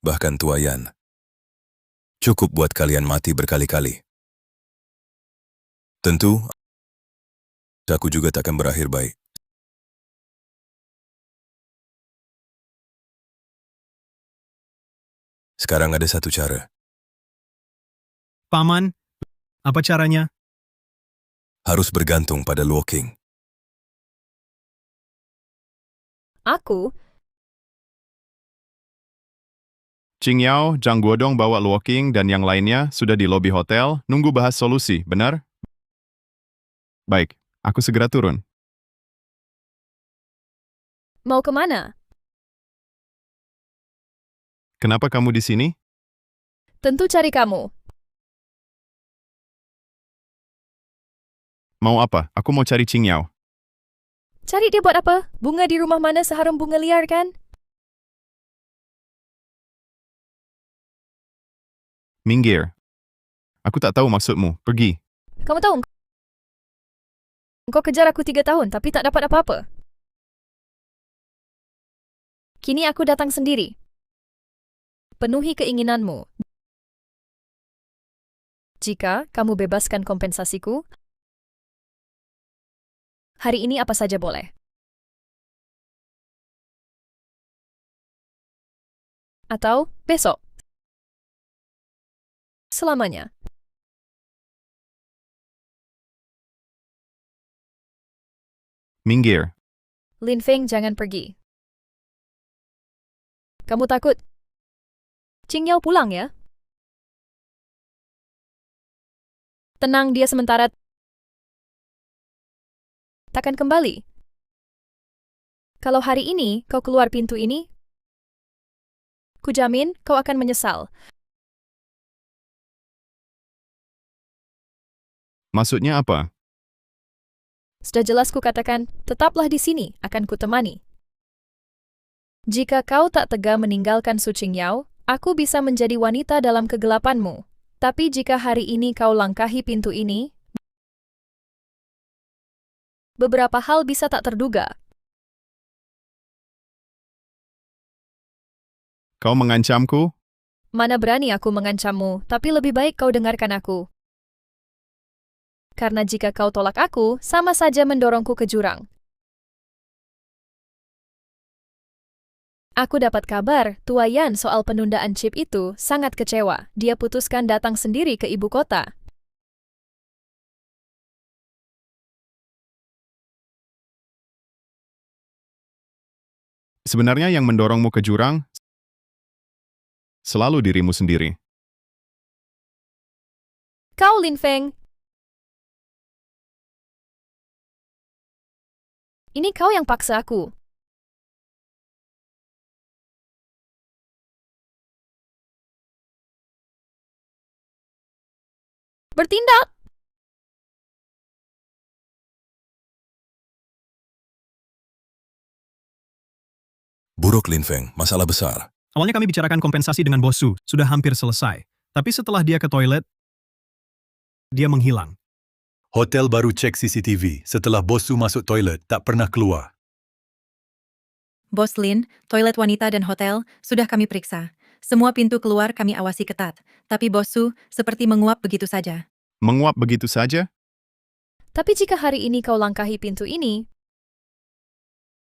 bahkan Tua Yan, cukup buat kalian mati berkali-kali. Tentu, aku juga takkan berakhir baik. Sekarang ada satu cara. Paman, apa caranya? Harus bergantung pada Luo Qing. Aku? Qing Yao, Zhang Guodong bawa Luo Qing dan yang lainnya sudah di lobi hotel, nunggu bahas solusi, benar? Baik, aku segera turun. Mau kemana? Kenapa kamu di sini? Tentu cari kamu. Mau apa? Aku mau cari Qing Yao. Cari dia buat apa? Bunga di rumah mana seharum bunga liar kan? Minggir. Aku tak tahu maksudmu. Pergi. Kamu tahu, engkau kejar aku 3 tahun tapi tak dapat apa-apa. Kini aku datang sendiri. Penuhi keinginanmu. Jika kamu bebaskan kompensasiku, hari ini apa saja boleh. Atau besok. Selamanya. Minggir. Lin Feng, jangan pergi. Kamu takut Qing Yao pulang ya? Tenang, dia sementara takkan kembali. Kalau hari ini kau keluar pintu ini, kujamin kau akan menyesal. Maksudnya apa? Sudah jelas kukatakan, tetaplah di sini, akan kutemani. Jika kau tak tega meninggalkan Su Qingyao, aku bisa menjadi wanita dalam kegelapanmu. Tapi jika hari ini kau langkahi pintu ini, beberapa hal bisa tak terduga. Kau mengancamku? Mana berani aku mengancammu, tapi lebih baik kau dengarkan aku. Karena jika kau tolak aku, sama saja mendorongku ke jurang. Aku dapat kabar, Tua Yan soal penundaan chip itu sangat kecewa. Dia putuskan datang sendiri ke ibu kota. Sebenarnya yang mendorongmu ke jurang selalu dirimu sendiri. Kau Lin Feng. Ini kau yang paksa aku. Bertindak! Buruk Lin Feng, masalah besar. Awalnya kami bicarakan kompensasi dengan Bos Su, sudah hampir selesai. Tapi setelah dia ke toilet, dia menghilang. Hotel baru cek CCTV. Setelah Bos Su masuk toilet, tak pernah keluar. Bos Lin, toilet wanita dan hotel sudah kami periksa. Semua pintu keluar kami awasi ketat. Tapi Bos Su seperti menguap begitu saja. Menguap begitu saja? Tapi jika hari ini kau langkahi pintu ini,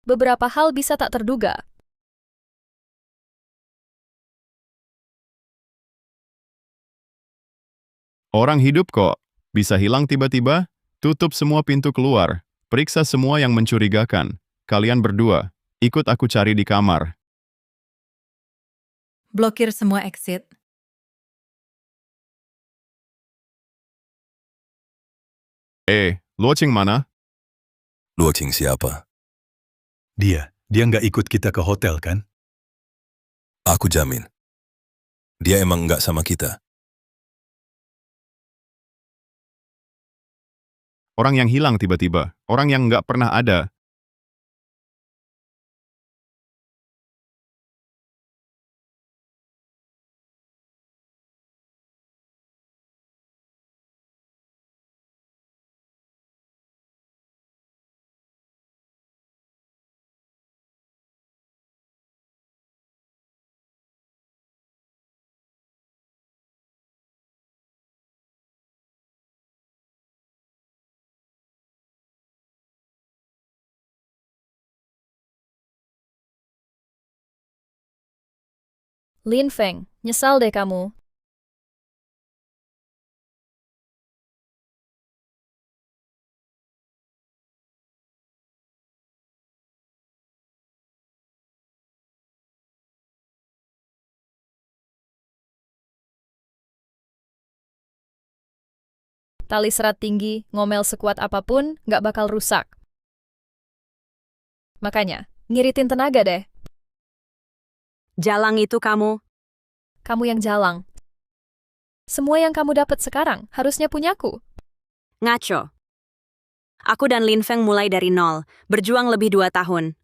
beberapa hal bisa tak terduga. Orang hidup kok. Bisa hilang tiba-tiba? Tutup semua pintu keluar. Periksa semua yang mencurigakan. Kalian berdua, ikut aku cari di kamar. Blokir semua exit. Luo Qing mana? Luo Qing siapa? Dia nggak ikut kita ke hotel kan? Aku jamin. Dia emang nggak sama kita. Orang yang hilang tiba-tiba. Orang yang nggak pernah ada. Lin Feng, nyesal deh kamu. Tali serat tinggi, ngomel sekuat apapun, nggak bakal rusak. Makanya, ngiritin tenaga deh. Jalang itu kamu. Kamu yang jalang. Semua yang kamu dapat sekarang harusnya punyaku. Ngaco. Aku dan Lin Feng mulai dari nol, berjuang lebih 2 tahun.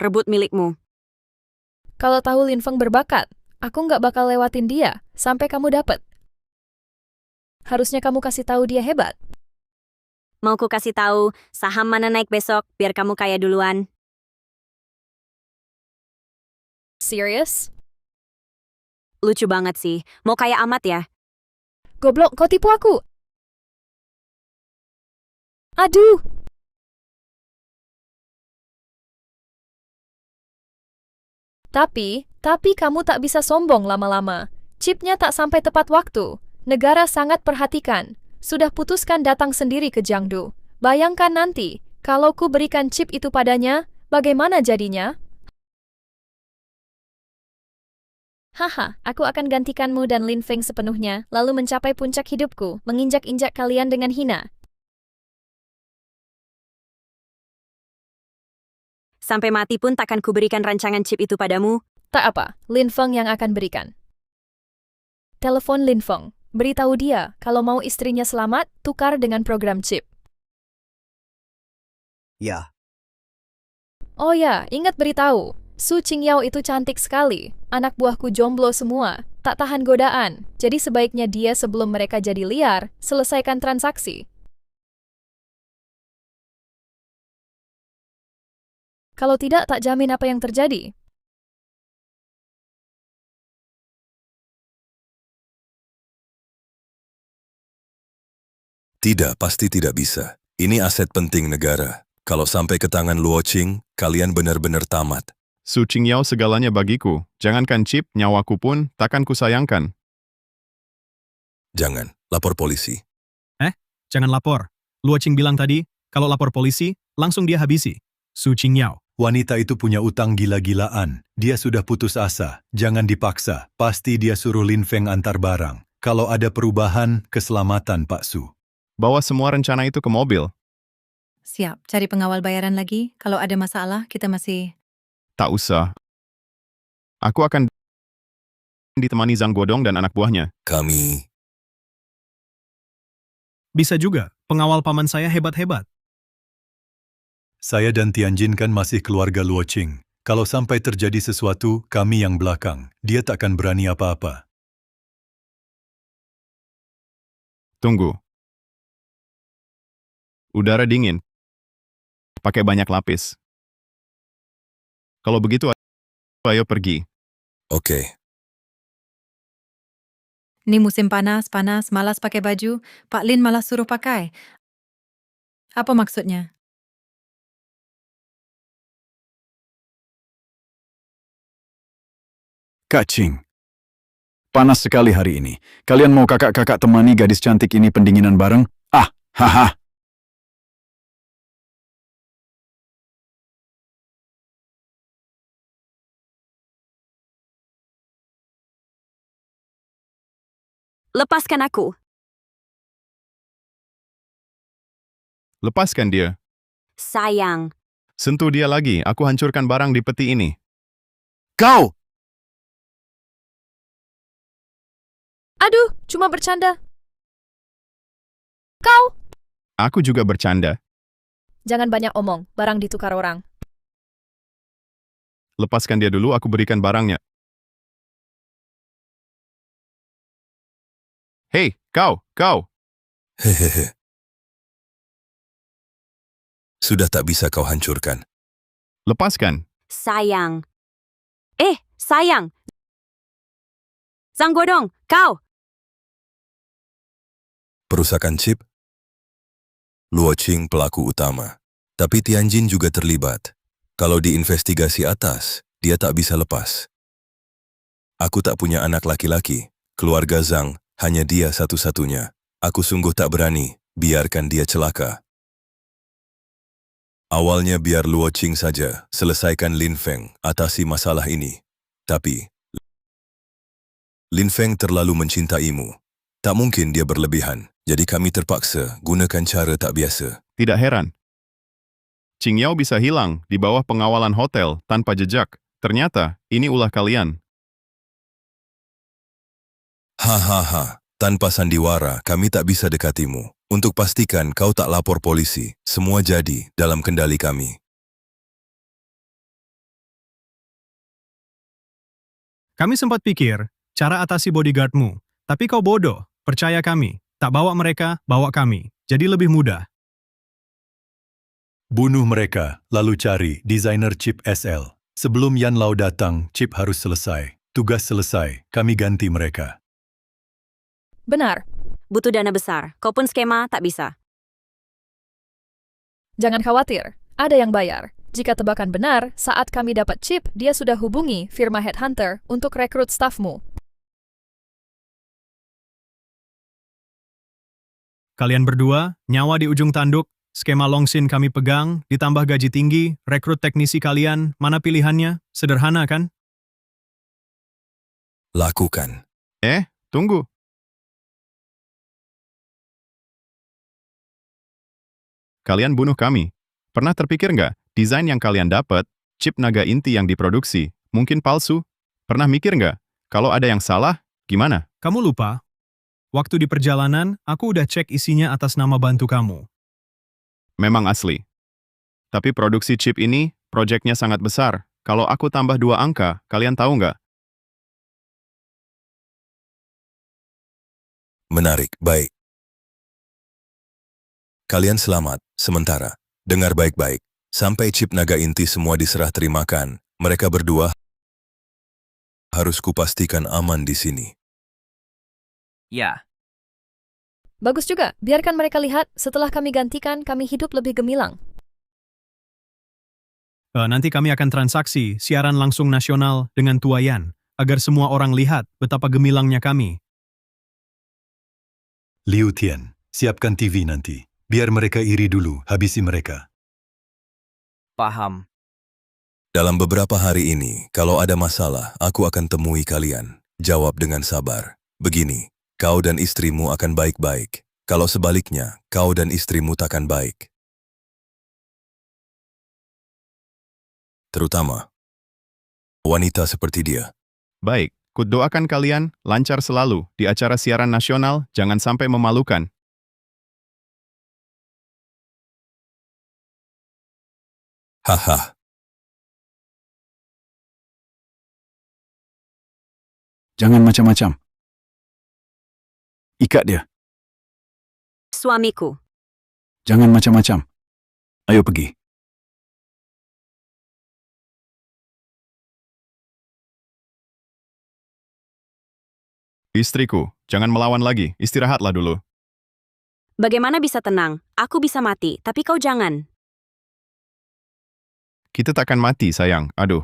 Rebut milikmu. Kalau tahu Lin Feng berbakat, aku nggak bakal lewatin dia sampai kamu dapet. Harusnya kamu kasih tahu dia hebat. Mau ku kasih tahu saham mana naik besok biar kamu kaya duluan. Serius? Lucu banget sih. Mau kaya amat ya? Goblok, kau tipu aku. Aduh. Tapi kamu tak bisa sombong lama-lama. Chipnya tak sampai tepat waktu. Negara sangat perhatikan. Sudah putuskan datang sendiri ke Jiangdu. Bayangkan nanti, kalau ku berikan chip itu padanya, bagaimana jadinya? Haha, aku akan gantikanmu dan Lin Feng sepenuhnya, lalu mencapai puncak hidupku, menginjak-injak kalian dengan hina. Sampai mati pun takkan kuberikan rancangan chip itu padamu. Tak apa, Lin Feng yang akan berikan. Telepon Lin Feng. Beritahu dia, kalau mau istrinya selamat, tukar dengan program chip. Ya. Oh ya, ingat beritahu. Su Qingyao itu cantik sekali. Anak buahku jomblo semua. Tak tahan godaan. Jadi sebaiknya dia sebelum mereka jadi liar, selesaikan transaksi. Kalau tidak, tak jamin apa yang terjadi. Tidak, pasti tidak bisa. Ini aset penting negara. Kalau sampai ke tangan Luo Qing, kalian benar-benar tamat. Su Qingyao segalanya bagiku. Jangankan chip, nyawaku pun takkan kusayangkan. Jangan, lapor polisi. Jangan lapor. Luo Qing bilang tadi, kalau lapor polisi, langsung dia habisi. Su Qingyao. Wanita itu punya utang gila-gilaan. Dia sudah putus asa. Jangan dipaksa. Pasti dia suruh Lin Feng antar barang. Kalau ada perubahan, keselamatan Pak Su. Bawa semua rencana itu ke mobil. Siap, cari pengawal bayaran lagi. Kalau ada masalah, kita masih... Tak usah. Aku akan ditemani Zhang Guodong dan anak buahnya. Kami... Bisa juga, pengawal paman saya hebat-hebat. Saya dan Tianjin kan masih keluarga Luo Qing. Kalau sampai terjadi sesuatu, kami yang belakang. Dia takkan berani apa-apa. Tunggu. Udara dingin. Pakai banyak lapis. Kalau begitu, ayo pergi. Oke. Ini musim panas, malas pakai baju. Pak Lin malah suruh pakai. Apa maksudnya? Kak Qing, panas sekali hari ini. Kalian mau kakak-kakak temani gadis cantik ini pendinginan bareng? Ah, haha. Lepaskan aku. Lepaskan dia. Sayang. Sentuh dia lagi, aku hancurkan barang di peti ini. Kau! Aduh, cuma bercanda. Kau! Aku juga bercanda. Jangan banyak omong, barang ditukar orang. Lepaskan dia dulu, aku berikan barangnya. Hei, kau! Hehehe. Sudah tak bisa kau hancurkan. Lepaskan. Sayang. Sayang. Zhang Guodong, kau! Perusakan chip? Luo Qing pelaku utama. Tapi Tianjin juga terlibat. Kalau diinvestigasi atas, dia tak bisa lepas. Aku tak punya anak laki-laki. Keluarga Zhang, hanya dia satu-satunya. Aku sungguh tak berani, biarkan dia celaka. Awalnya biar Luo Qing saja, selesaikan Lin Feng, atasi masalah ini. Tapi, Lin Feng terlalu mencintaimu. Tak mungkin dia berlebihan, jadi kami terpaksa gunakan cara tak biasa. Tidak heran. Qingyao bisa hilang di bawah pengawalan hotel tanpa jejak. Ternyata, ini ulah kalian. Hahaha, tanpa sandiwara kami tak bisa dekatimu. Untuk pastikan kau tak lapor polisi, semua jadi dalam kendali kami. Kami sempat pikir, cara atasi bodyguardmu. Tapi kau bodoh, percaya kami. Tak bawa mereka, bawa kami. Jadi lebih mudah. Bunuh mereka, lalu cari desainer chip SL. Sebelum Yan Lao datang, chip harus selesai. Tugas selesai, kami ganti mereka. Benar. Butuh dana besar, kau pun skema tak bisa. Jangan khawatir, ada yang bayar. Jika tebakan benar, saat kami dapat chip, dia sudah hubungi firma headhunter untuk rekrut stafmu. Kalian berdua, nyawa di ujung tanduk, skema Longsin kami pegang, ditambah gaji tinggi, rekrut teknisi kalian, mana pilihannya? Sederhana kan? Lakukan. Tunggu. Kalian bunuh kami. Pernah terpikir nggak, desain yang kalian dapat, chip naga inti yang diproduksi, mungkin palsu? Pernah mikir nggak, kalau ada yang salah, gimana? Kamu lupa? Waktu di perjalanan, aku udah cek isinya atas nama bantu kamu. Memang asli. Tapi produksi chip ini, proyeknya sangat besar. Kalau aku tambah 2 angka, kalian tahu nggak? Menarik, baik. Kalian selamat, sementara. Dengar baik-baik. Sampai chip naga inti semua diserah terimakan, mereka berdua harus kupastikan aman di sini. Ya. Bagus juga, biarkan mereka lihat, setelah kami gantikan, kami hidup lebih gemilang. Nanti kami akan transaksi siaran langsung nasional dengan Tuayan, agar semua orang lihat betapa gemilangnya kami. Liu Tian, siapkan TV nanti. Biar mereka iri dulu, habisi mereka. Paham. Dalam beberapa hari ini, kalau ada masalah, aku akan temui kalian. Jawab dengan sabar. Begini, kau dan istrimu akan baik-baik. Kalau sebaliknya, kau dan istrimu takkan baik. Terutama wanita seperti dia. Baik, kudoakan kalian lancar selalu di acara siaran nasional, jangan sampai memalukan. Haha. Jangan macam-macam. Ikat dia. Suamiku. Jangan macam-macam. Ayo pergi. Istriku, jangan melawan lagi, istirahatlah dulu. Bagaimana bisa tenang? Aku bisa mati, tapi kau jangan. Kita takkan mati, sayang. Aduh.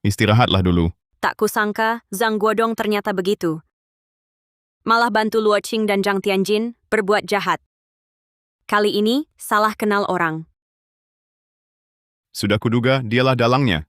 Istirahatlah dulu. Tak kusangka, Zhang Guodong ternyata begitu. Malah bantu Luo Qing dan Zhang Tianjin berbuat jahat. Kali ini, salah kenal orang. Sudah kuduga, dialah dalangnya.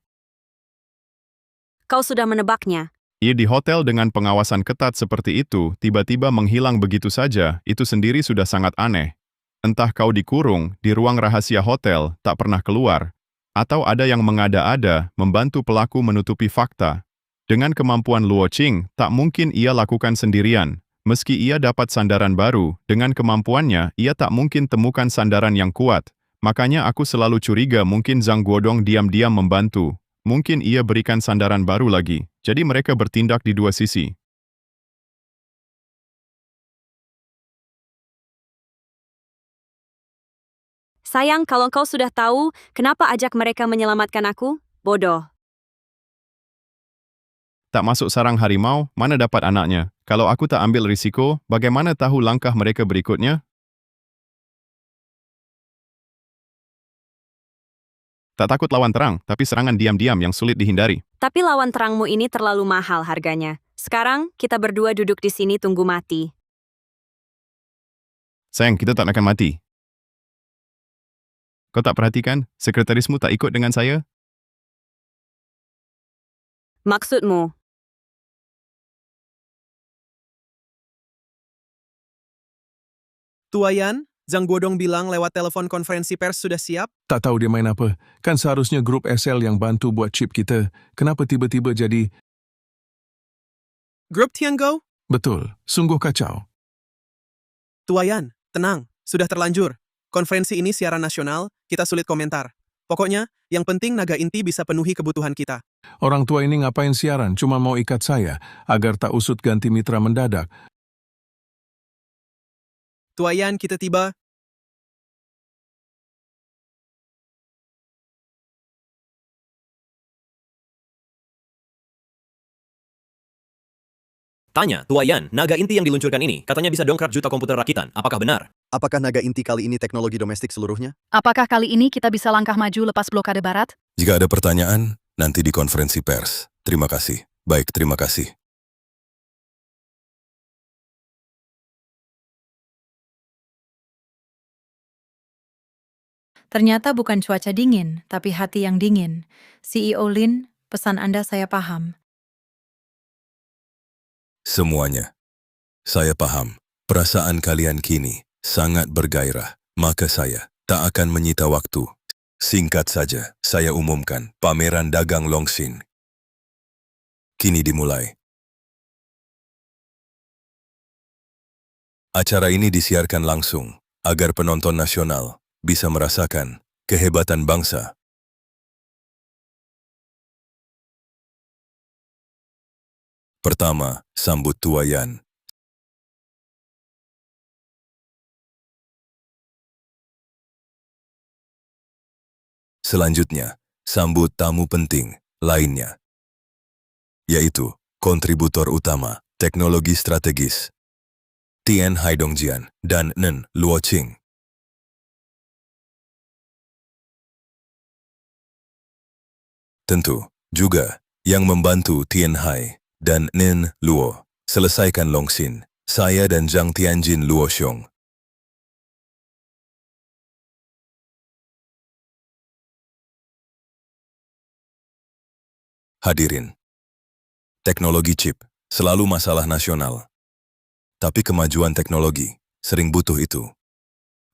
Kau sudah menebaknya. Ia di hotel dengan pengawasan ketat seperti itu, tiba-tiba menghilang begitu saja, itu sendiri sudah sangat aneh. Entah kau dikurung di ruang rahasia hotel, tak pernah keluar, atau ada yang mengada-ada membantu pelaku menutupi fakta. Dengan kemampuan Luo Qing, tak mungkin ia lakukan sendirian. Meski ia dapat sandaran baru, dengan kemampuannya, ia tak mungkin temukan sandaran yang kuat. Makanya aku selalu curiga mungkin Zhang Guodong diam-diam membantu. Mungkin ia berikan sandaran baru lagi. Jadi mereka bertindak di dua sisi. Sayang, kalau kau sudah tahu, kenapa ajak mereka menyelamatkan aku? Bodoh. Tak masuk sarang harimau, mana dapat anaknya? Kalau aku tak ambil risiko, bagaimana tahu langkah mereka berikutnya? Tak takut lawan terang, tapi serangan diam-diam yang sulit dihindari. Tapi lawan terangmu ini terlalu mahal harganya. Sekarang, kita berdua duduk di sini tunggu mati. Sayang, kita tak akan mati. Kau tak perhatikan, sekretarismu tak ikut dengan saya? Maksudmu? Tuayan, Zhang Guodong bilang lewat telepon konferensi pers sudah siap? Tak tahu dia main apa. Kan seharusnya grup SL yang bantu buat chip kita. Kenapa tiba-tiba jadi... Grup Tiango? Betul, sungguh kacau. Tuayan, tenang, sudah terlanjur. Konferensi ini siaran nasional, kita sulit komentar. Pokoknya, yang penting naga inti bisa penuhi kebutuhan kita. Orang tua ini ngapain siaran, cuma mau ikat saya, agar tak usut ganti mitra mendadak. Tuayan, kita tiba. Tanya, Tuayan, naga inti yang diluncurkan ini katanya bisa dongkrak juta komputer rakitan. Apakah benar? Apakah naga inti kali ini teknologi domestik seluruhnya? Apakah kali ini kita bisa langkah maju lepas blokade barat? Jika ada pertanyaan, nanti di konferensi pers. Terima kasih. Baik, terima kasih. Ternyata bukan cuaca dingin, tapi hati yang dingin. CEO Lin, pesan Anda saya paham. Semuanya. Saya paham. Perasaan kalian kini sangat bergairah. Maka saya tak akan menyita waktu. Singkat saja, saya umumkan pameran dagang Longxin. Kini dimulai. Acara ini disiarkan langsung, agar penonton nasional bisa merasakan kehebatan bangsa. Pertama, sambut Tuayan. Selanjutnya, sambut tamu penting lainnya, yaitu kontributor utama teknologi strategis, Tian Haidongjian dan Nen Luoqing. Tentu, juga yang membantu Tian Hai dan Nen Luo selesaikan Longxin, saya dan Zhang Tianjin Luoxiong. Hadirin, teknologi chip selalu masalah nasional. Tapi kemajuan teknologi sering butuh itu.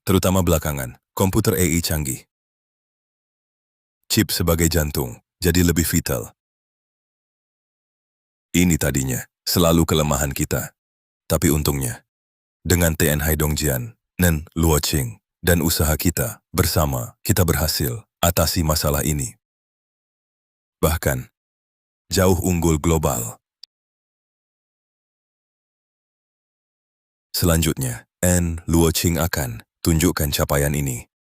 Terutama belakangan, komputer AI canggih. Chip sebagai jantung jadi lebih vital. Ini tadinya selalu kelemahan kita. Tapi untungnya, dengan Tian Haidongjian, Nen Luoqing, dan usaha kita bersama, kita berhasil atasi masalah ini. Bahkan, jauh unggul global. Selanjutnya, Nen Luoqing akan tunjukkan capaian ini.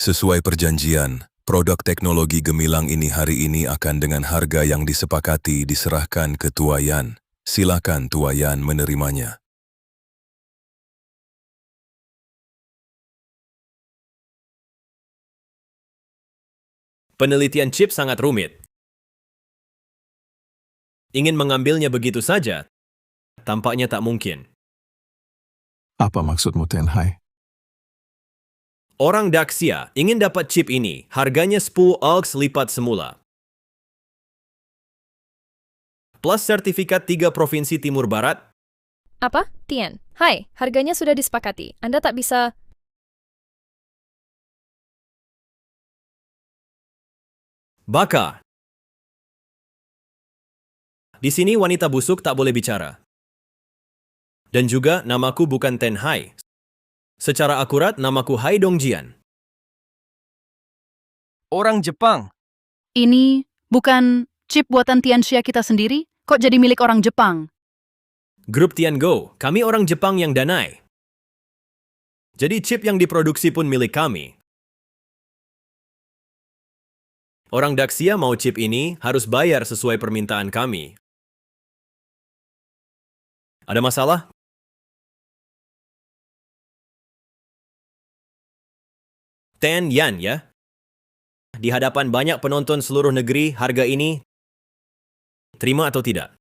Sesuai perjanjian, produk teknologi gemilang ini hari ini akan dengan harga yang disepakati diserahkan ke Tuayan. Silakan Tuayan menerimanya. Penelitian chip sangat rumit. Ingin mengambilnya begitu saja, tampaknya tak mungkin. Apa maksudmu, Tian Hai? Orang Daxia ingin dapat chip ini, harganya 10 ALX lipat semula. Plus sertifikat 3 provinsi Timur Barat. Apa? Tian. Hai, harganya sudah disepakati. Anda tak bisa... Baka. Di sini wanita busuk tak boleh bicara. Dan juga namaku bukan Tian Hai. Secara akurat, namaku Haidongjian. Orang Jepang. Ini bukan chip buatan Tianxia kita sendiri? Kok jadi milik orang Jepang? Grup Tiango, kami orang Jepang yang danai. Jadi chip yang diproduksi pun milik kami. Orang Daxia mau chip ini harus bayar sesuai permintaan kami. Ada masalah? Tian Yan ya? Di hadapan banyak penonton seluruh negeri, harga ini terima atau tidak?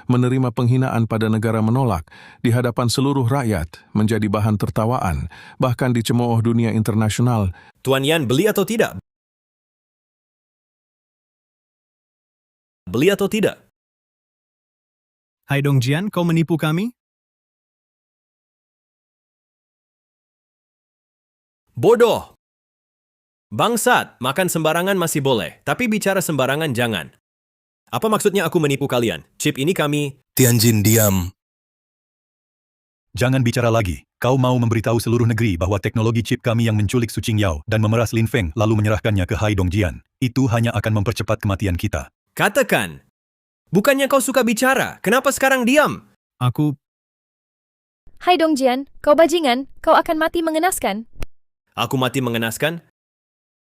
Menerima penghinaan pada negara menolak di hadapan seluruh rakyat menjadi bahan tertawaan, bahkan dicemooh dunia internasional. Tuan Yan beli atau tidak? beli atau tidak? Hai Dongjian, kau menipu kami? Bodoh! Bangsat, makan sembarangan masih boleh, tapi bicara sembarangan jangan. Apa maksudnya aku menipu kalian? Chip ini kami... Tianjin, diam. Jangan bicara lagi. Kau mau memberitahu seluruh negeri bahwa teknologi chip kami yang menculik Su Qingyao dan memeras Lin Feng lalu menyerahkannya ke Hai Dongjian. Itu hanya akan mempercepat kematian kita. Katakan! Bukannya kau suka bicara, kenapa sekarang diam? Aku... Hai Dongjian, kau bajingan, kau akan mati mengenaskan. Aku mati mengenaskan?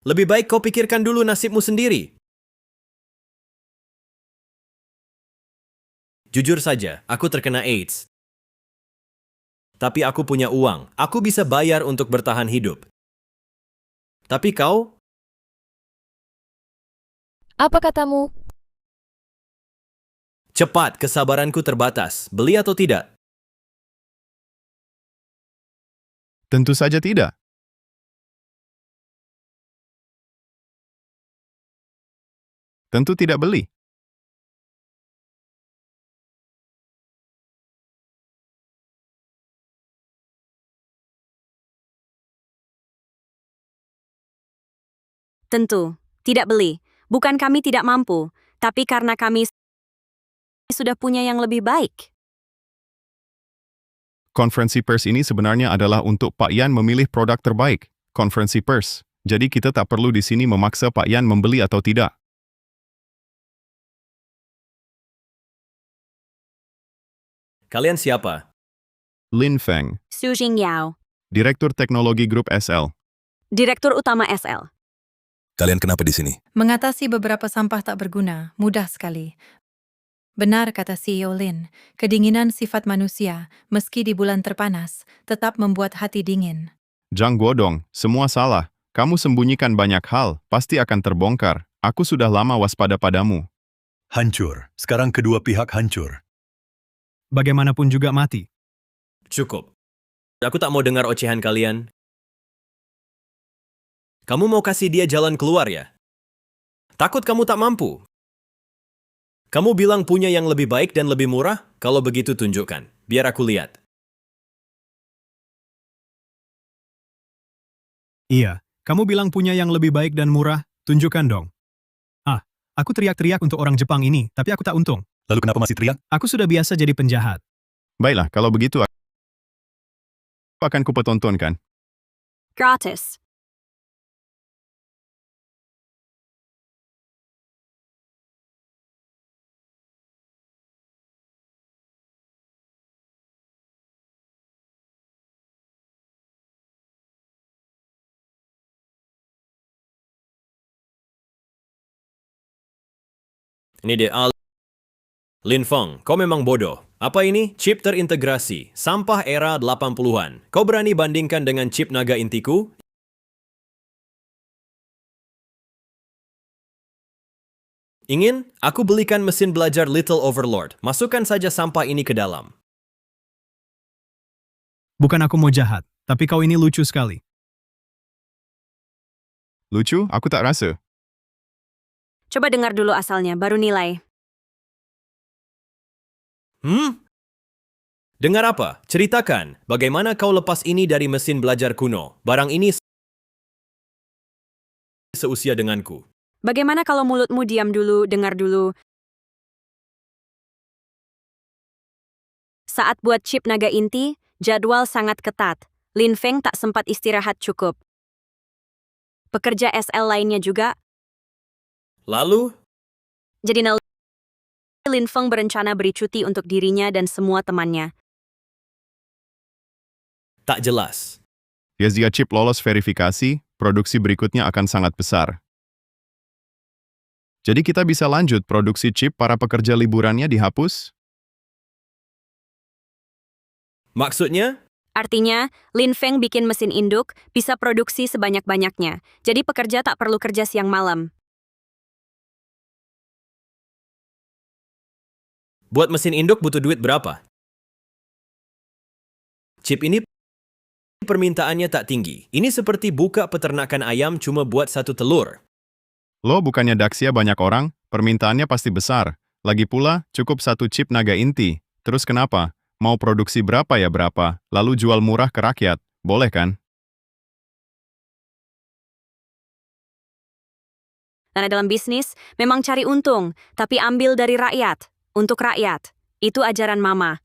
Lebih baik kau pikirkan dulu nasibmu sendiri. Jujur saja, aku terkena AIDS. Tapi aku punya uang, aku bisa bayar untuk bertahan hidup. Tapi kau? Apa katamu? Cepat, kesabaranku terbatas. Beli atau tidak? Tentu saja tidak. Tentu tidak beli. Tentu, tidak beli. Bukan kami tidak mampu, tapi karena kami sudah punya yang lebih baik. Konferensi pers ini sebenarnya adalah untuk Pak Yan memilih produk terbaik. Konferensi pers. Jadi kita tak perlu di sini memaksa Pak Yan membeli atau tidak. Kalian siapa? Lin Feng, Su Qingyao, Direktur Teknologi Grup SL. Direktur Utama SL. Kalian kenapa di sini? Mengatasi beberapa sampah tak berguna, mudah sekali. Benar kata CEO Lin, kedinginan sifat manusia, meski di bulan terpanas, tetap membuat hati dingin. Zhang Guodong, semua salah. Kamu sembunyikan banyak hal, pasti akan terbongkar. Aku sudah lama waspada padamu. Hancur. Sekarang kedua pihak hancur. Bagaimanapun juga mati. Cukup. Aku tak mau dengar ocehan kalian. Kamu mau kasih dia jalan keluar ya? Takut kamu tak mampu? Kamu bilang punya yang lebih baik dan lebih murah? Kalau begitu tunjukkan. Biar aku lihat. Iya, kamu bilang punya yang lebih baik dan murah, tunjukkan dong. Ah, aku teriak-teriak untuk orang Jepang ini, tapi aku tak untung. Lalu kenapa masih teriak? Aku sudah biasa jadi penjahat. Baiklah, kalau begitu akan kupertontonkan. Gratis. Ini dia Lin Feng, kau memang bodoh. Apa ini? Chip terintegrasi. Sampah era 80-an. Kau berani bandingkan dengan chip naga intiku? Ingin? Aku belikan mesin belajar Little Overlord. Masukkan saja sampah ini ke dalam. Bukan aku mau jahat, tapi kau ini lucu sekali. Lucu? Aku tak rasa. Coba dengar dulu asalnya, baru nilai. Dengar apa? Ceritakan, bagaimana kau lepas ini dari mesin belajar kuno? Barang ini seusia denganku. Bagaimana kalau mulutmu diam dulu, dengar dulu. Saat buat chip naga inti, jadwal sangat ketat. Lin Feng tak sempat istirahat cukup. Pekerja SL lainnya juga. Lalu? Jadi Lin Feng berencana beri cuti untuk dirinya dan semua temannya. Tak jelas. Jika chip lolos verifikasi, produksi berikutnya akan sangat besar. Jadi kita bisa lanjut produksi chip para pekerja liburannya dihapus? Maksudnya? Artinya, Lin Feng bikin mesin induk, bisa produksi sebanyak-banyaknya. Jadi pekerja tak perlu kerja siang malam. Buat mesin induk butuh duit berapa? Chip ini permintaannya tak tinggi. Ini seperti buka peternakan ayam cuma buat 1 telur. Lo bukannya Daxia banyak orang, Permintaannya pasti besar. Lagi pula, cukup satu chip naga inti. Terus kenapa? Mau produksi berapa ya berapa, lalu jual murah ke rakyat. Boleh kan? Karena dalam bisnis, memang cari untung, tapi ambil dari rakyat. Untuk rakyat. Itu ajaran Mama.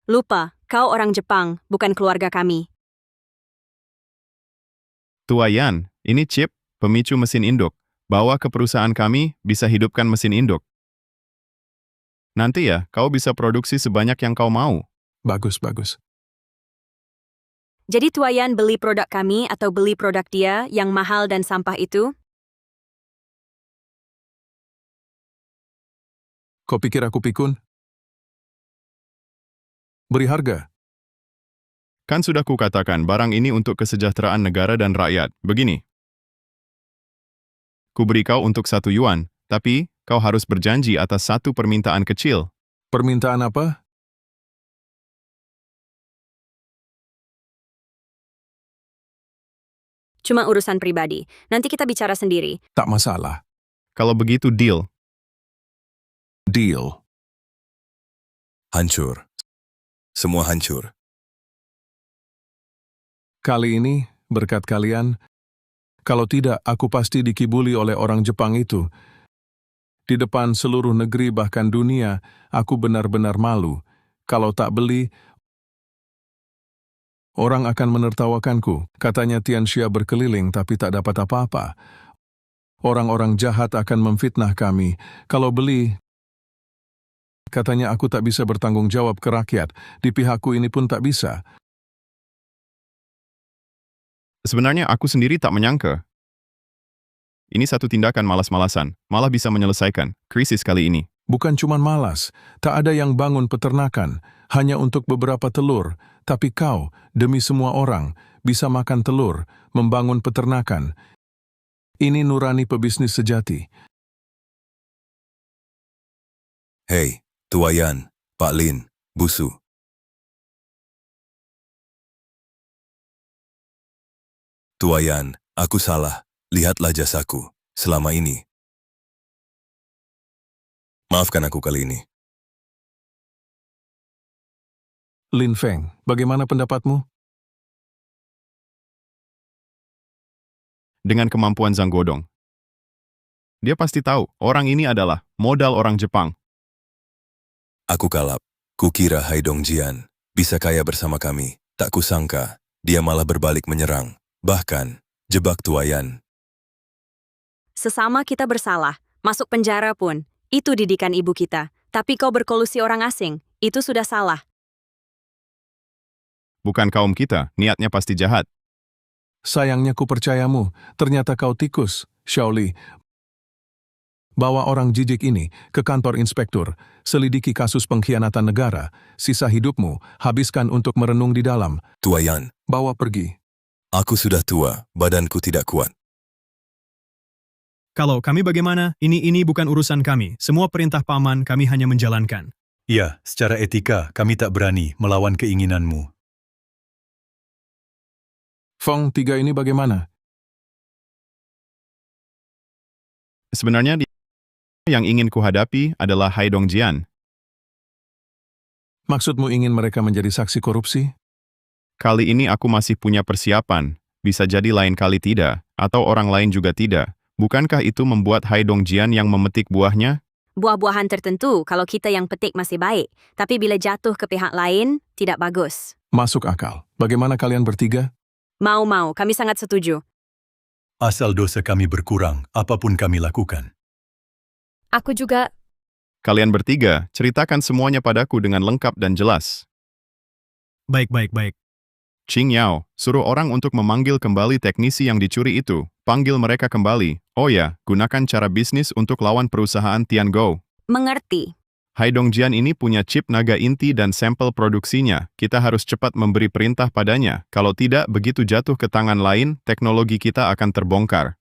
Lupa, kau orang Jepang, bukan keluarga kami. Tua Yan, ini chip, pemicu mesin induk. Bawa ke perusahaan kami, bisa hidupkan mesin induk. Nanti ya, kau bisa produksi sebanyak yang kau mau. Bagus, bagus. Jadi Tuayan beli produk kami atau beli produk dia yang mahal dan sampah itu? Kau pikir aku pikun? Beri harga. Kan sudah kukatakan barang ini untuk kesejahteraan negara dan rakyat. Begini. Kuberi kau untuk 1 yuan, tapi kau harus berjanji atas 1 permintaan kecil. Permintaan apa? Cuma urusan pribadi. Nanti kita bicara sendiri. Tak masalah. Kalau begitu deal. Deal. Hancur. Semua hancur. Kali ini, berkat kalian, kalau tidak, aku pasti dikibuli oleh orang Jepang itu. Di depan seluruh negeri bahkan dunia, aku benar-benar malu. Kalau tak beli, orang akan menertawakanku. Katanya Tianxia berkeliling tapi tak dapat apa-apa. Orang-orang jahat akan memfitnah kami. Kalau beli, katanya aku tak bisa bertanggung jawab ke rakyat. Di pihakku ini pun tak bisa. Sebenarnya aku sendiri tak menyangka. Ini satu tindakan malas-malasan, malah bisa menyelesaikan krisis kali ini. Bukan cuma malas, tak ada yang bangun peternakan, hanya untuk beberapa telur. Tapi kau, demi semua orang, bisa makan telur, membangun peternakan. Ini nurani pebisnis sejati. Hei, Tuayan, Pak Lin, Busu. Tuayan, aku salah. Lihatlah jasaku selama ini. Maafkan aku kali ini. Lin Feng, bagaimana pendapatmu? Dengan kemampuan Zhang Godong. Dia pasti tahu, orang ini adalah modal orang Jepang. Aku kalap. Kukira Hai Dongjian bisa kaya bersama kami. Tak kusangka, dia malah berbalik menyerang. Bahkan, jebak Tuayan. Sesama kita bersalah. Masuk penjara pun. Itu didikan ibu kita. Tapi kau berkolusi orang asing. Itu sudah salah. Bukan kaum kita, niatnya pasti jahat. Sayangnya ku percayamu, ternyata kau tikus, Shaoli. Bawa orang jijik ini ke kantor inspektur, selidiki kasus pengkhianatan negara, sisa hidupmu habiskan untuk merenung di dalam. Tuayan, bawa pergi. Aku sudah tua, badanku tidak kuat. Kalau kami bagaimana, ini bukan urusan kami. Semua perintah paman kami hanya menjalankan. Ya, secara etika kami tak berani melawan keinginanmu. Feng, 3 ini bagaimana? Sebenarnya yang ingin kuhadapi adalah Hai Dongjian. Maksudmu ingin mereka menjadi saksi korupsi? Kali ini aku masih punya persiapan. Bisa jadi lain kali tidak, atau orang lain juga tidak. Bukankah itu membuat Hai Dongjian yang memetik buahnya? Buah-buahan tertentu kalau kita yang petik masih baik. Tapi bila jatuh ke pihak lain, tidak bagus. Masuk akal. Bagaimana kalian bertiga? Mau, kami sangat setuju. Asal dosa kami berkurang, apapun kami lakukan. Aku juga. Kalian bertiga, ceritakan semuanya padaku dengan lengkap dan jelas. Baik. Qing Yao, suruh orang untuk memanggil kembali teknisi yang dicuri itu. Panggil mereka kembali. Oh ya, gunakan cara bisnis untuk lawan perusahaan Tiango. Mengerti. Hai Dongjian ini punya chip naga inti dan sampel produksinya. Kita harus cepat memberi perintah padanya. Kalau tidak, begitu jatuh ke tangan lain, teknologi kita akan terbongkar.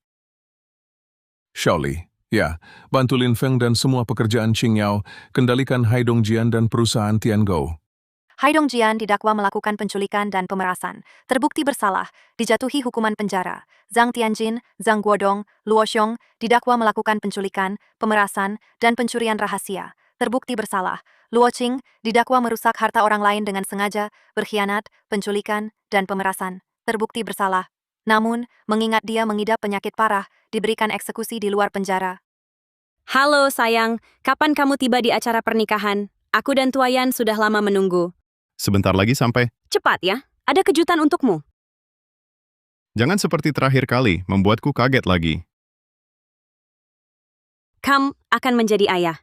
Shaoli, ya, bantu Lin Feng dan semua pekerjaan Qing Yao, kendalikan Hai Dongjian dan perusahaan Tiango. Hai Dongjian didakwa melakukan penculikan dan pemerasan, terbukti bersalah, dijatuhi hukuman penjara. Zhang Tianjin, Zhang Guodong, Luo Xiong didakwa melakukan penculikan, pemerasan, dan pencurian rahasia, terbukti bersalah. Luo Qing didakwa merusak harta orang lain dengan sengaja, berkhianat, penculikan, dan pemerasan, terbukti bersalah. Namun, mengingat dia mengidap penyakit parah, diberikan eksekusi di luar penjara. Halo sayang, kapan kamu tiba di acara pernikahan? Aku dan Tuayan sudah lama menunggu. Sebentar lagi sampai. Cepat ya, ada kejutan untukmu. Jangan seperti terakhir kali, membuatku kaget lagi. Kamu akan menjadi ayah.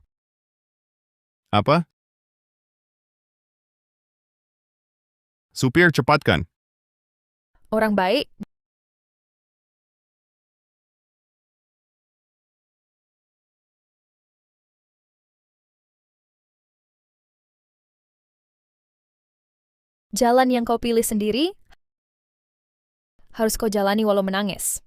Apa? Supir, cepatkan. Orang baik, jalan yang kau pilih sendiri harus kau jalani walau menangis.